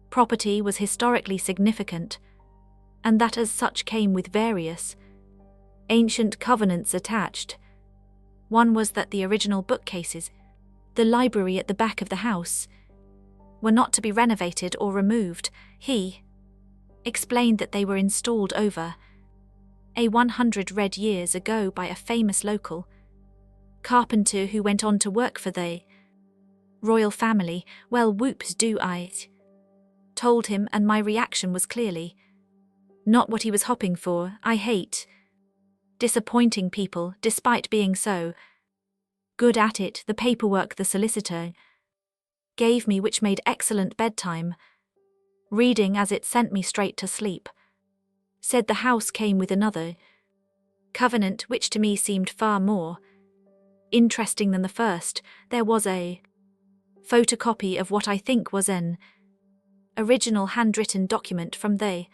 Speaker 1: property was historically significant, and that as such came with various ancient covenants attached. One was that the original bookcases, the library at the back of the house, were not to be renovated or removed. He explained that they were installed over 100 red years ago by a famous local carpenter who went on to work for the royal family. Well, whoops do I told him, and my reaction was clearly not what he was hoping for. I hate disappointing people, despite being so good at it. The paperwork the solicitor gave me, which made excellent bedtime reading as it sent me straight to sleep, said the house came with another covenant, which to me seemed far more interesting than the first. There was a photocopy of what I think was an original handwritten document from the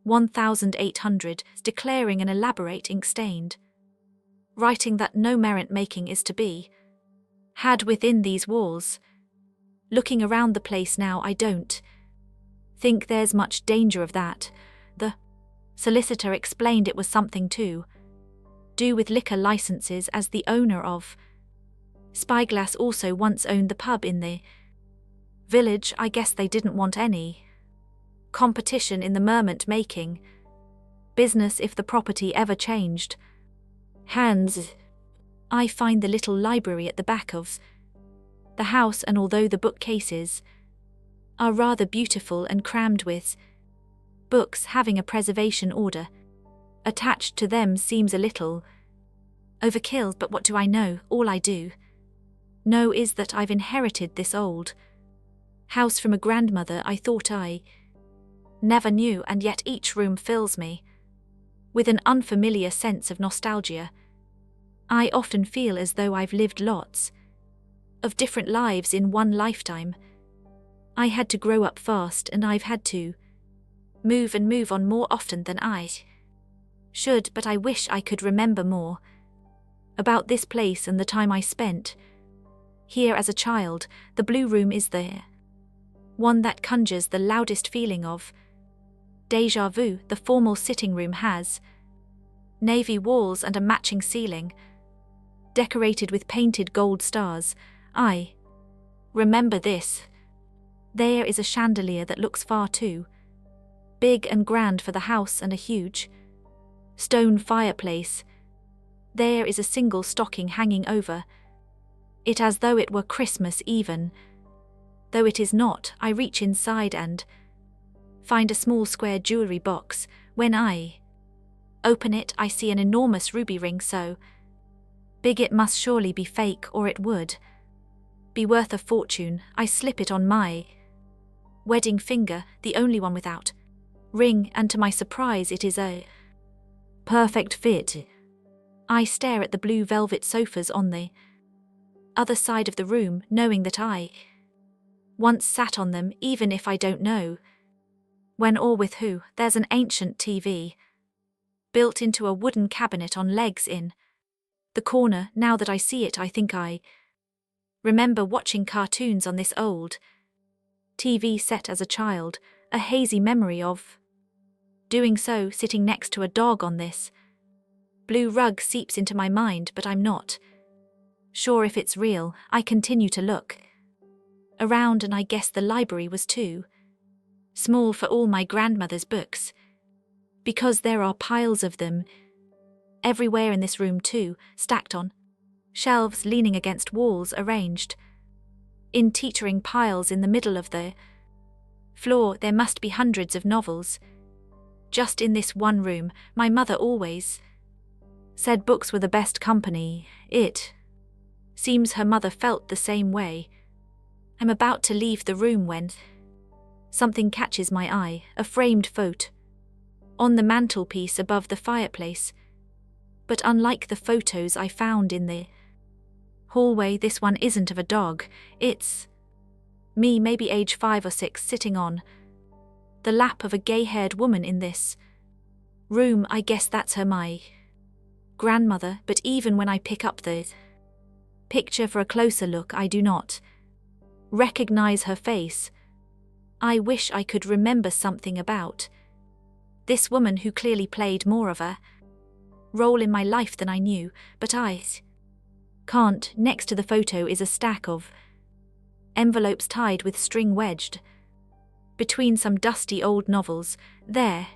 Speaker 1: 1800s, declaring an elaborate ink-stained writing that no merit-making is to be had within these walls. Looking around the place now, I don't think there's much danger of that. The solicitor explained it was something to do with liquor licenses, as the owner of Spyglass also once owned the pub in the village. I guess they didn't want any competition in the merment-making business if the property ever changed hands. I find the little library at the back of the house, and although the bookcases are rather beautiful and crammed with books, having a preservation order attached to them seems a little Overkill, but what do I know? All I do know is that I've inherited this old house from a grandmother I thought I never knew, and yet each room fills me with an unfamiliar sense of nostalgia. I often feel as though I've lived lots of different lives in one lifetime. I had to grow up fast, and I've had to move on more often than I should, but I wish I could remember more about this place and the time I spent here as a child. The blue room is the one that conjures the loudest feeling of déjà vu. The formal sitting room has navy walls and a matching ceiling, decorated with painted gold stars. I remember this. There is a chandelier that looks far too big and grand for the house, and a huge stone fireplace. There is a single stocking hanging over it as though it were Christmas, even though it is not. I reach inside and find a small square jewelry box. When I open it, I see an enormous ruby ring so big it must surely be fake, or it would be worth a fortune. I slip it on my wedding finger, the only one without ring, and to my surprise it is a perfect fit. I stare at the blue velvet sofas on the other side of the room, knowing that I once sat on them, even if I don't know when or with who. There's an ancient TV built into a wooden cabinet on legs in the corner. Now that I see it, I think I remember watching cartoons on this old TV set as a child, a hazy memory of doing so. Sitting next to a dog on this blue rug seeps into my mind, but I'm not sure if it's real. I continue to look around, and I guess the library was too small for all my grandmother's books, because there are piles of them everywhere in this room too, stacked on shelves, leaning against walls, arranged in teetering piles in the middle of the floor. There must be hundreds of novels just in this one room. My mother always said books were the best company. It seems her mother felt the same way. I'm about to leave the room when something catches my eye, a framed photo on the mantelpiece above the fireplace. But unlike the photos I found in the hallway, this one isn't of a dog. It's me, maybe age 5 or 6, sitting on the lap of a gay-haired woman in this room. I guess that's her, my grandmother, but even when I pick up the picture for a closer look, I do not recognize her face. I wish I could remember something about this woman, who clearly played more of a role in my life than I knew, but I can't. Next to the photo is a stack of envelopes tied with string wedged between some dusty old novels. There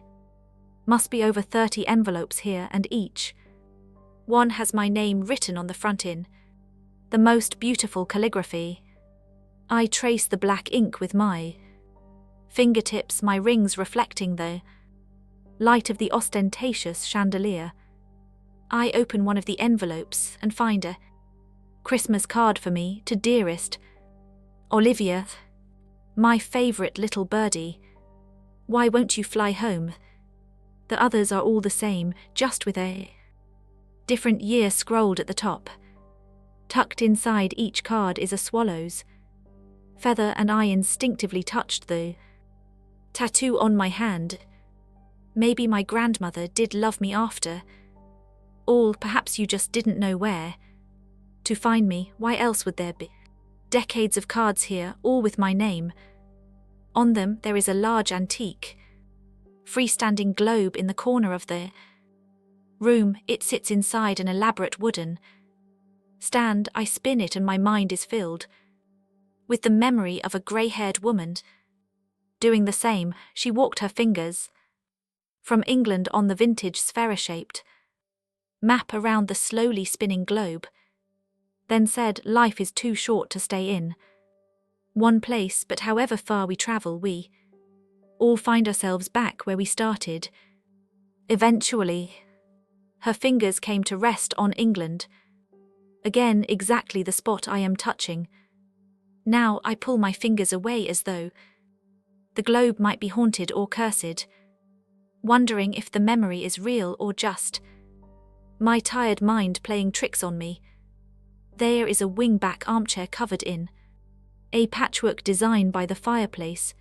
Speaker 1: must be over 30 envelopes here, and each one has my name written on the front in the most beautiful calligraphy. I trace the black ink with my fingertips, my rings reflecting the light of the ostentatious chandelier. I open one of the envelopes and find a Christmas card for me, to dearest Olivia, my favorite little birdie. Why won't you fly home? The others are all the same, just with a different year scrolled at the top. Tucked inside each card is a swallow's feather, and I instinctively touched the tattoo on my hand. Maybe my grandmother did love me after all. Perhaps you just didn't know where to find me. Why else would there be decades of cards here, all with my name on them? There is a large antique freestanding globe in the corner of the room. It sits inside an elaborate wooden stand. I spin it, and my mind is filled with the memory of a grey-haired woman doing the same. She walked her fingers from England on the vintage sphere-shaped map around the slowly spinning globe, then said, "Life is too short to stay in one place, but however far we travel, we all find ourselves back where we started. Eventually." Her fingers came to rest on England. Again, exactly the spot I am touching. Now I pull my fingers away as though the globe might be haunted or cursed, wondering if the memory is real or just my tired mind playing tricks on me. There is a wing-back armchair covered in a patchwork design by the fireplace.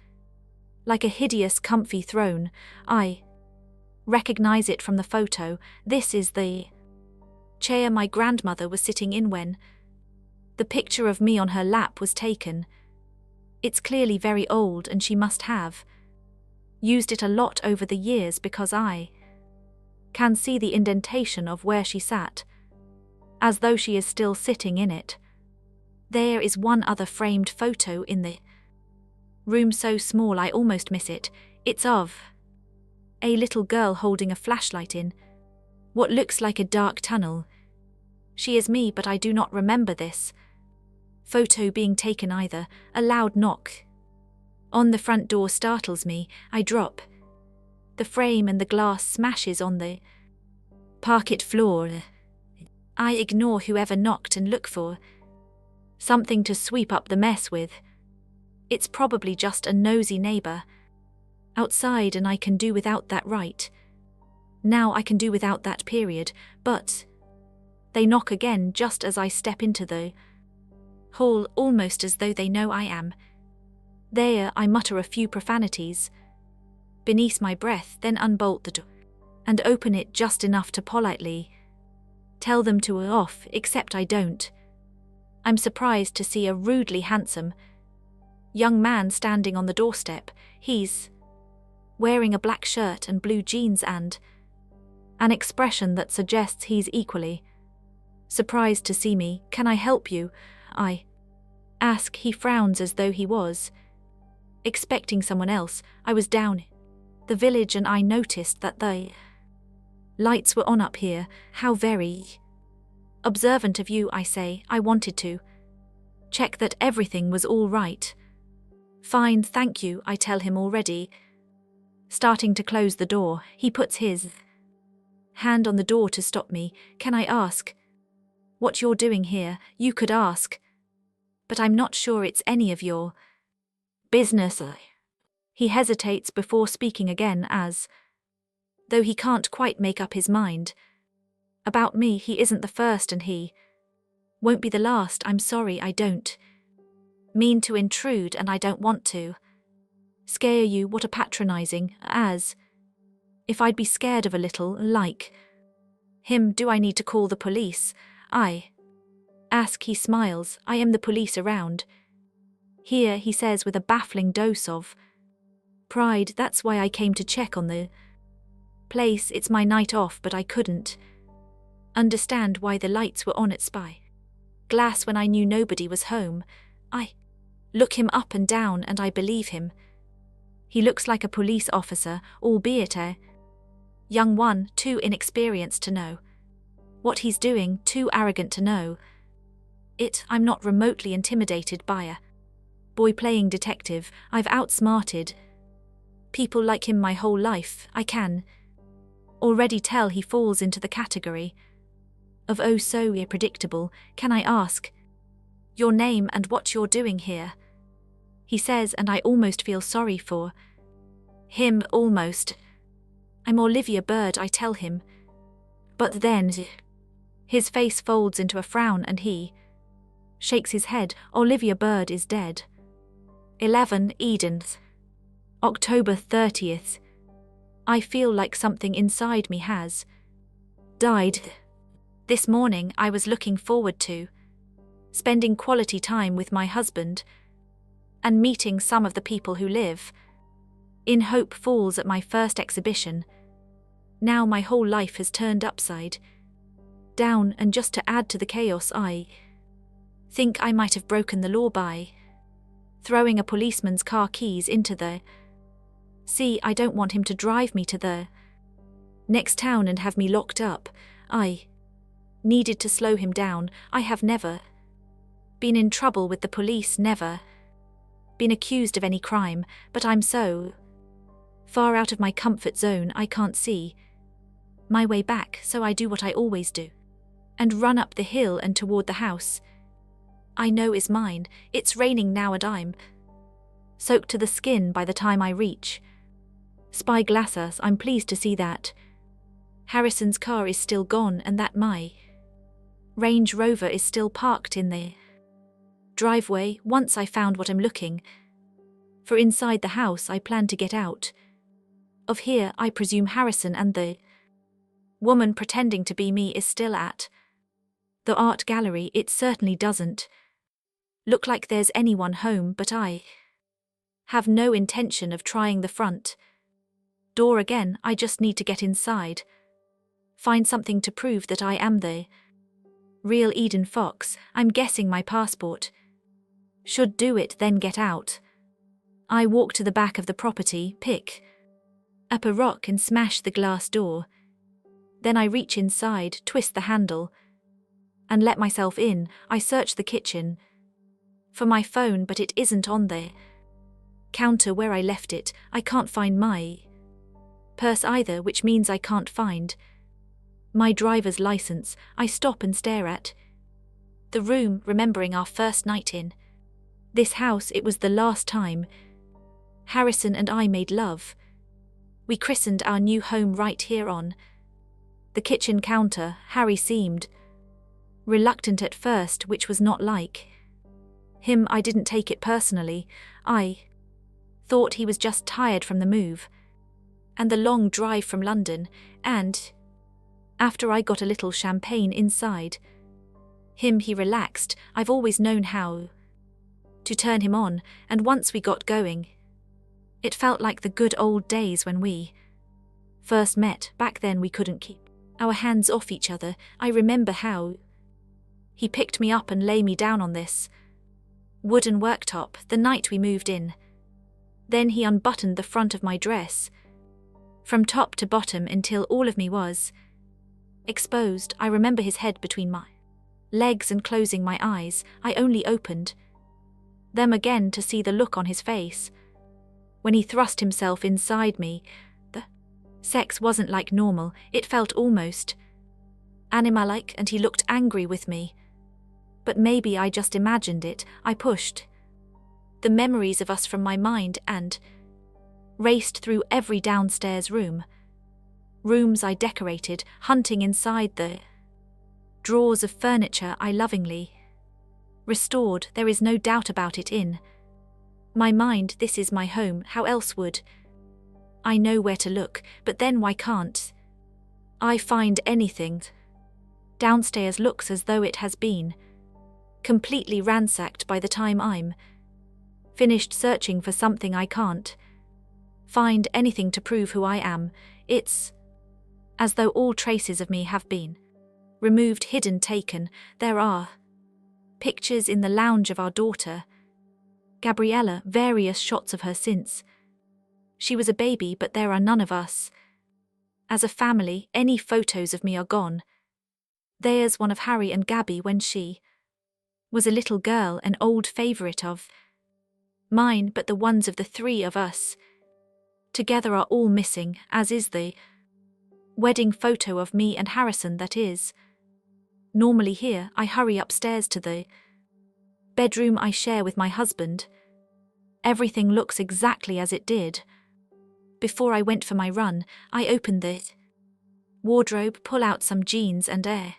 Speaker 1: Like a hideous, comfy throne, I recognize it from the photo. This is the chair my grandmother was sitting in when the picture of me on her lap was taken. It's clearly very old and she must have used it a lot over the years because I can see the indentation of where she sat, as though she is still sitting in it. There is one other framed photo in the room, so small I almost miss it. It's of a little girl holding a flashlight in what looks like a dark tunnel. She is me, but I do not remember this photo being taken either. A loud knock on the front door startles me. I drop the frame and the glass smashes on the parquet floor. I ignore whoever knocked and look for something to sweep up the mess with. It's probably just a nosy neighbor outside, and I can do without that right now. I can do without that, period. But they knock again just as I step into the hall, almost as though they know I am there. I mutter a few profanities beneath my breath, then unbolt the door and open it just enough to politely tell them to off, except I don't. I'm surprised to see a rudely handsome young man standing on the doorstep. He's wearing a black shirt and blue jeans and an expression that suggests he's equally surprised to see me. "Can I help you?" I ask. He frowns as though he was expecting someone else. I was down the village and I noticed that the lights were on up here. How very observant of you, I say. I wanted to check that everything was all right. Fine, thank you, I tell him, already starting to close the door. He puts his hand on the door to stop me. "Can I ask what you're doing here?" "You could ask, but I'm not sure it's any of your business." He hesitates before speaking again, as though he can't quite make up his mind about me. He isn't the first and he won't be the last. "I'm sorry, I don't mean to intrude and I don't want to scare you." What a patronizing, as if I'd be scared of a little like him. "Do I need to call the police?" I ask. He smiles. "I am the police around here," he says with a baffling dose of pride. "That's why I came to check on the place. It's my night off, but I couldn't understand why the lights were on at Spy Glass when I knew nobody was home." I look him up and down and I believe him. He looks like a police officer, albeit a young one, too inexperienced to know what he's doing, too arrogant to know it. I'm not remotely intimidated by a boy playing detective. I've outsmarted people like him my whole life. I can already tell he falls into the category of oh so predictable. "Can I ask your name and what you're doing here?" he says, and I almost feel sorry for him. Almost. "I'm Olivia Bird," I tell him. But then his face folds into a frown and he shakes his head. "Olivia Bird is dead." 11 Edens. October 30th. I feel like something inside me has died. This morning I was looking forward to spending quality time with my husband and meeting some of the people who live in Hope Falls at my first exhibition. Now my whole life has turned upside down, and just to add to the chaos, I think I might have broken the law by throwing a policeman's car keys into the sea. I don't want him to drive me to the next town and have me locked up. I needed to slow him down. I have never been in trouble with the police, never been accused of any crime, but I'm so far out of my comfort zone I can't see my way back, so I do what I always do. And run up the hill and toward the house I know is mine. It's raining now and I'm soaked to the skin by the time I reach. Spyglass us, I'm pleased to see that Harrison's car is still gone and that my Range Rover is still parked in the driveway once I found what I'm looking for inside the house. I plan to get out of here. I presume Harrison and the woman pretending to be me is still at the art gallery. It certainly doesn't look like there's anyone home, but I have no intention of trying the front door again. I just need to get inside, find something to prove that I am the real Eden Fox. I'm guessing my passport should do it, then get out. I walk to the back of the property, pick up a rock and smash the glass door. Then I reach inside, twist the handle, and let myself in. I search the kitchen for my phone, but it isn't on the counter where I left it. I can't find my purse either, which means I can't find my driver's license. I stop and stare at the room, remembering our first night in this house. It was the last time Harrison and I made love. We christened our new home right here on the kitchen counter. Harry seemed reluctant at first, which was not like him. I didn't take it personally. I thought he was just tired from the move and the long drive from London, and after I got a little champagne inside him, he relaxed. I've always known how to turn him on, and once we got going, it felt like the good old days when we first met. Back then we couldn't keep our hands off each other. I remember how he picked me up and lay me down on this wooden worktop the night we moved in. Then he unbuttoned the front of my dress from top to bottom until all of me was exposed. I remember his head between my legs, and closing my eyes, I only opened them again to see the look on his face when he thrust himself inside me. The sex wasn't like normal. It felt almost animal-like, and he looked angry with me. But maybe I just imagined it. I pushed the memories of us from my mind and raced through every downstairs rooms I decorated, hunting inside the drawers of furniture I lovingly restored. There is no doubt about it in my mind. This is my home. How else would I know where to look? But then why can't I find anything? Downstairs looks as though it has been completely ransacked by the time I'm finished searching for something. I can't find anything to prove who I am. It's as though all traces of me have been removed, hidden, taken. There are pictures in the lounge of our daughter, Gabriella, various shots of her since she was a baby, but there are none of us as a family. Any photos of me are gone. There's one of Harry and Gabby when she was a little girl, an old favourite of mine, but the ones of the three of us together are all missing, as is the wedding photo of me and Harrison that is normally here. I hurry upstairs to the bedroom I share with my husband. Everything looks exactly as it did before I went for my run. I open the wardrobe, pull out some jeans and a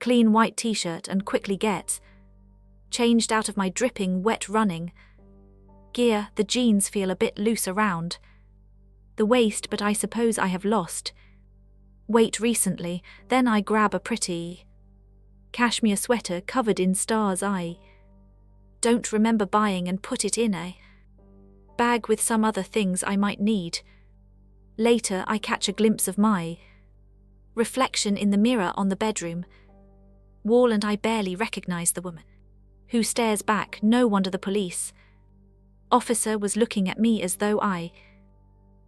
Speaker 1: clean white t-shirt, and quickly get changed out of my dripping wet running gear. The jeans feel a bit loose around the waist, but I suppose I have lost weight recently. Then I grab a pretty cashmere sweater covered in stars I don't remember buying and put it in a bag with some other things I might need. Later I catch a glimpse of my reflection in the mirror on the bedroom wall, and I barely recognize the woman who stares back. No wonder the police officer was looking at me as though I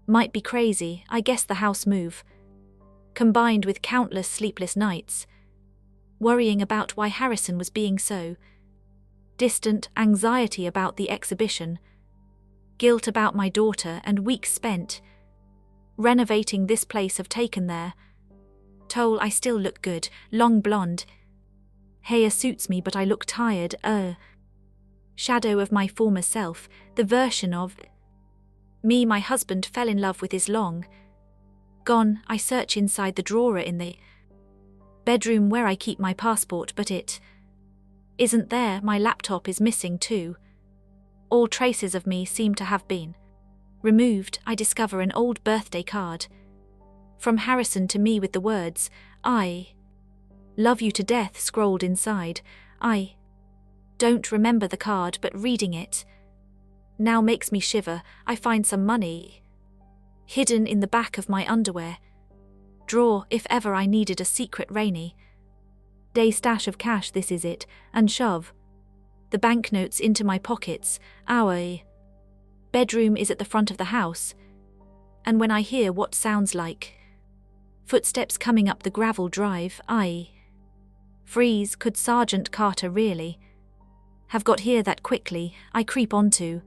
Speaker 1: might be crazy. I guess the house move, combined with countless sleepless nights worrying about why Harrison was being so distant, anxiety about the exhibition, guilt about my daughter, and weeks spent renovating this place have taken their Toll, I still look good, long blonde. Hair suits me, but I look tired, shadow of my former self, the version of me my husband fell in love with is long gone. I search inside the drawer in the bedroom where I keep my passport, but it isn't there. My laptop is missing too. All traces of me seem to have been removed. I discover an old birthday card from Harrison to me with the words, "I love you to death," scrolled inside. I don't remember the card, but reading it now makes me shiver. I find some money hidden in the back of my underwear drawer if ever I needed a secret rainy day stash of cash. This is it, and shove the banknotes into my pockets. Our bedroom is at the front of the house, and when I hear what sounds like footsteps coming up the gravel drive, I freeze. Could Sergeant Carter really have got here that quickly? I creep onto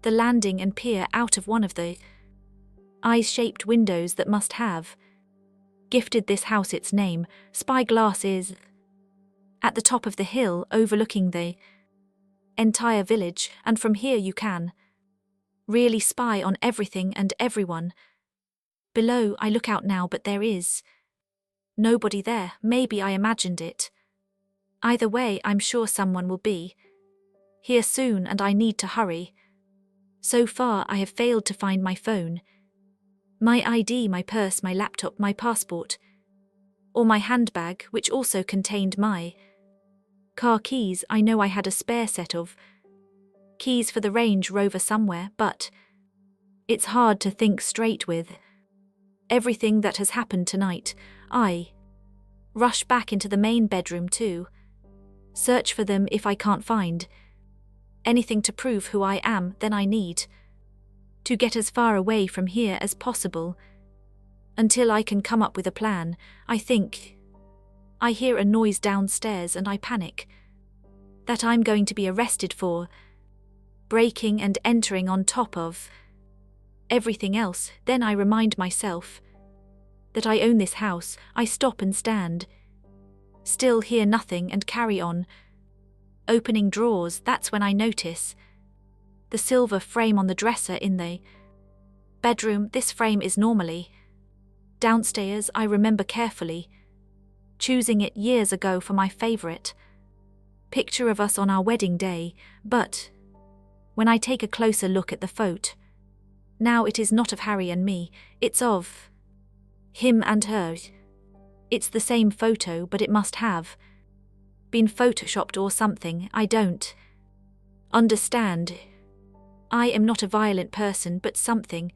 Speaker 1: the landing and peer out of one of the eye-shaped windows that must have gifted this house its name. Spyglass is at the top of the hill overlooking the entire village, and from here you can really spy on everything and everyone below. I look out now, but there is nobody there. Maybe I imagined it. Either way, I'm sure someone will be here soon, and I need to hurry. So far, I have failed to find my phone, my ID, my purse, my laptop, my passport, or my handbag, which also contained my car keys. I know I had a spare set of keys for the Range Rover somewhere, but it's hard to think straight with everything that has happened tonight. I rush back into the main bedroom to search for them. If I can't find anything to prove who I am, then I need to get as far away from here as possible until I can come up with a plan. I think I hear a noise downstairs and I panic that I'm going to be arrested for breaking and entering on top of everything else. Then I remind myself that I own this house. I stop and stand still, hear nothing, and carry on opening drawers. That's when I notice the silver frame on the dresser in the bedroom. This frame is normally downstairs. I remember carefully choosing it years ago for my favorite picture of us on our wedding day, but when I take a closer look at the photo, now it is not of Harry and me, it's of him and her. It's the same photo, but it must have been photoshopped or something. I don't understand. I am not a violent person, but something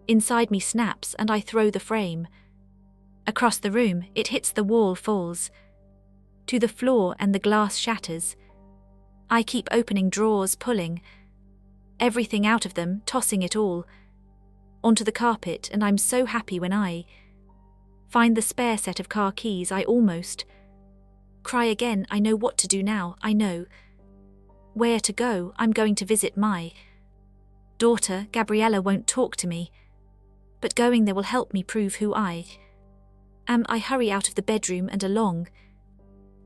Speaker 1: inside me snaps and I throw the frame across the room. It hits the wall, falls to the floor, and the glass shatters. I keep opening drawers, pulling everything out of them, tossing it all onto the carpet, and I'm so happy when I find the spare set of car keys. I almost cry again. I know what to do now. I know where to go. I'm going to visit my daughter. Gabriella won't talk to me, but going there will help me prove who I am. I hurry out of the bedroom and along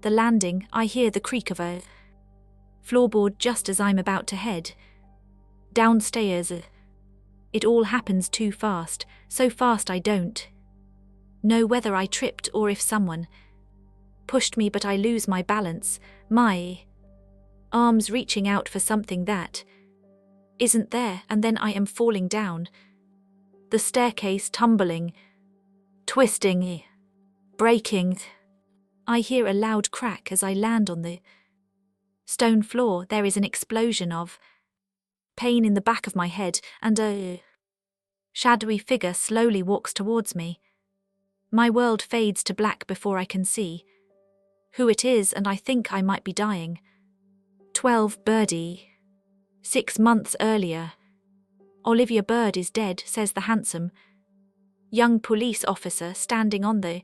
Speaker 1: the landing. I hear the creak of a floorboard just as I'm about to head downstairs. It all happens too fast, so fast I don't know whether I tripped or if someone pushed me, but I lose my balance, my arms reaching out for something that isn't there, and then I am falling down the staircase, tumbling, twisting, breaking. I hear a loud crack as I land on the stone floor. There is an explosion of pain in the back of my head, and a shadowy figure slowly walks towards me. My world fades to black before I can see who it is, and I think I might be dying. 12 Birdie. 6 months earlier. Olivia Bird is dead, says the handsome young police officer standing on the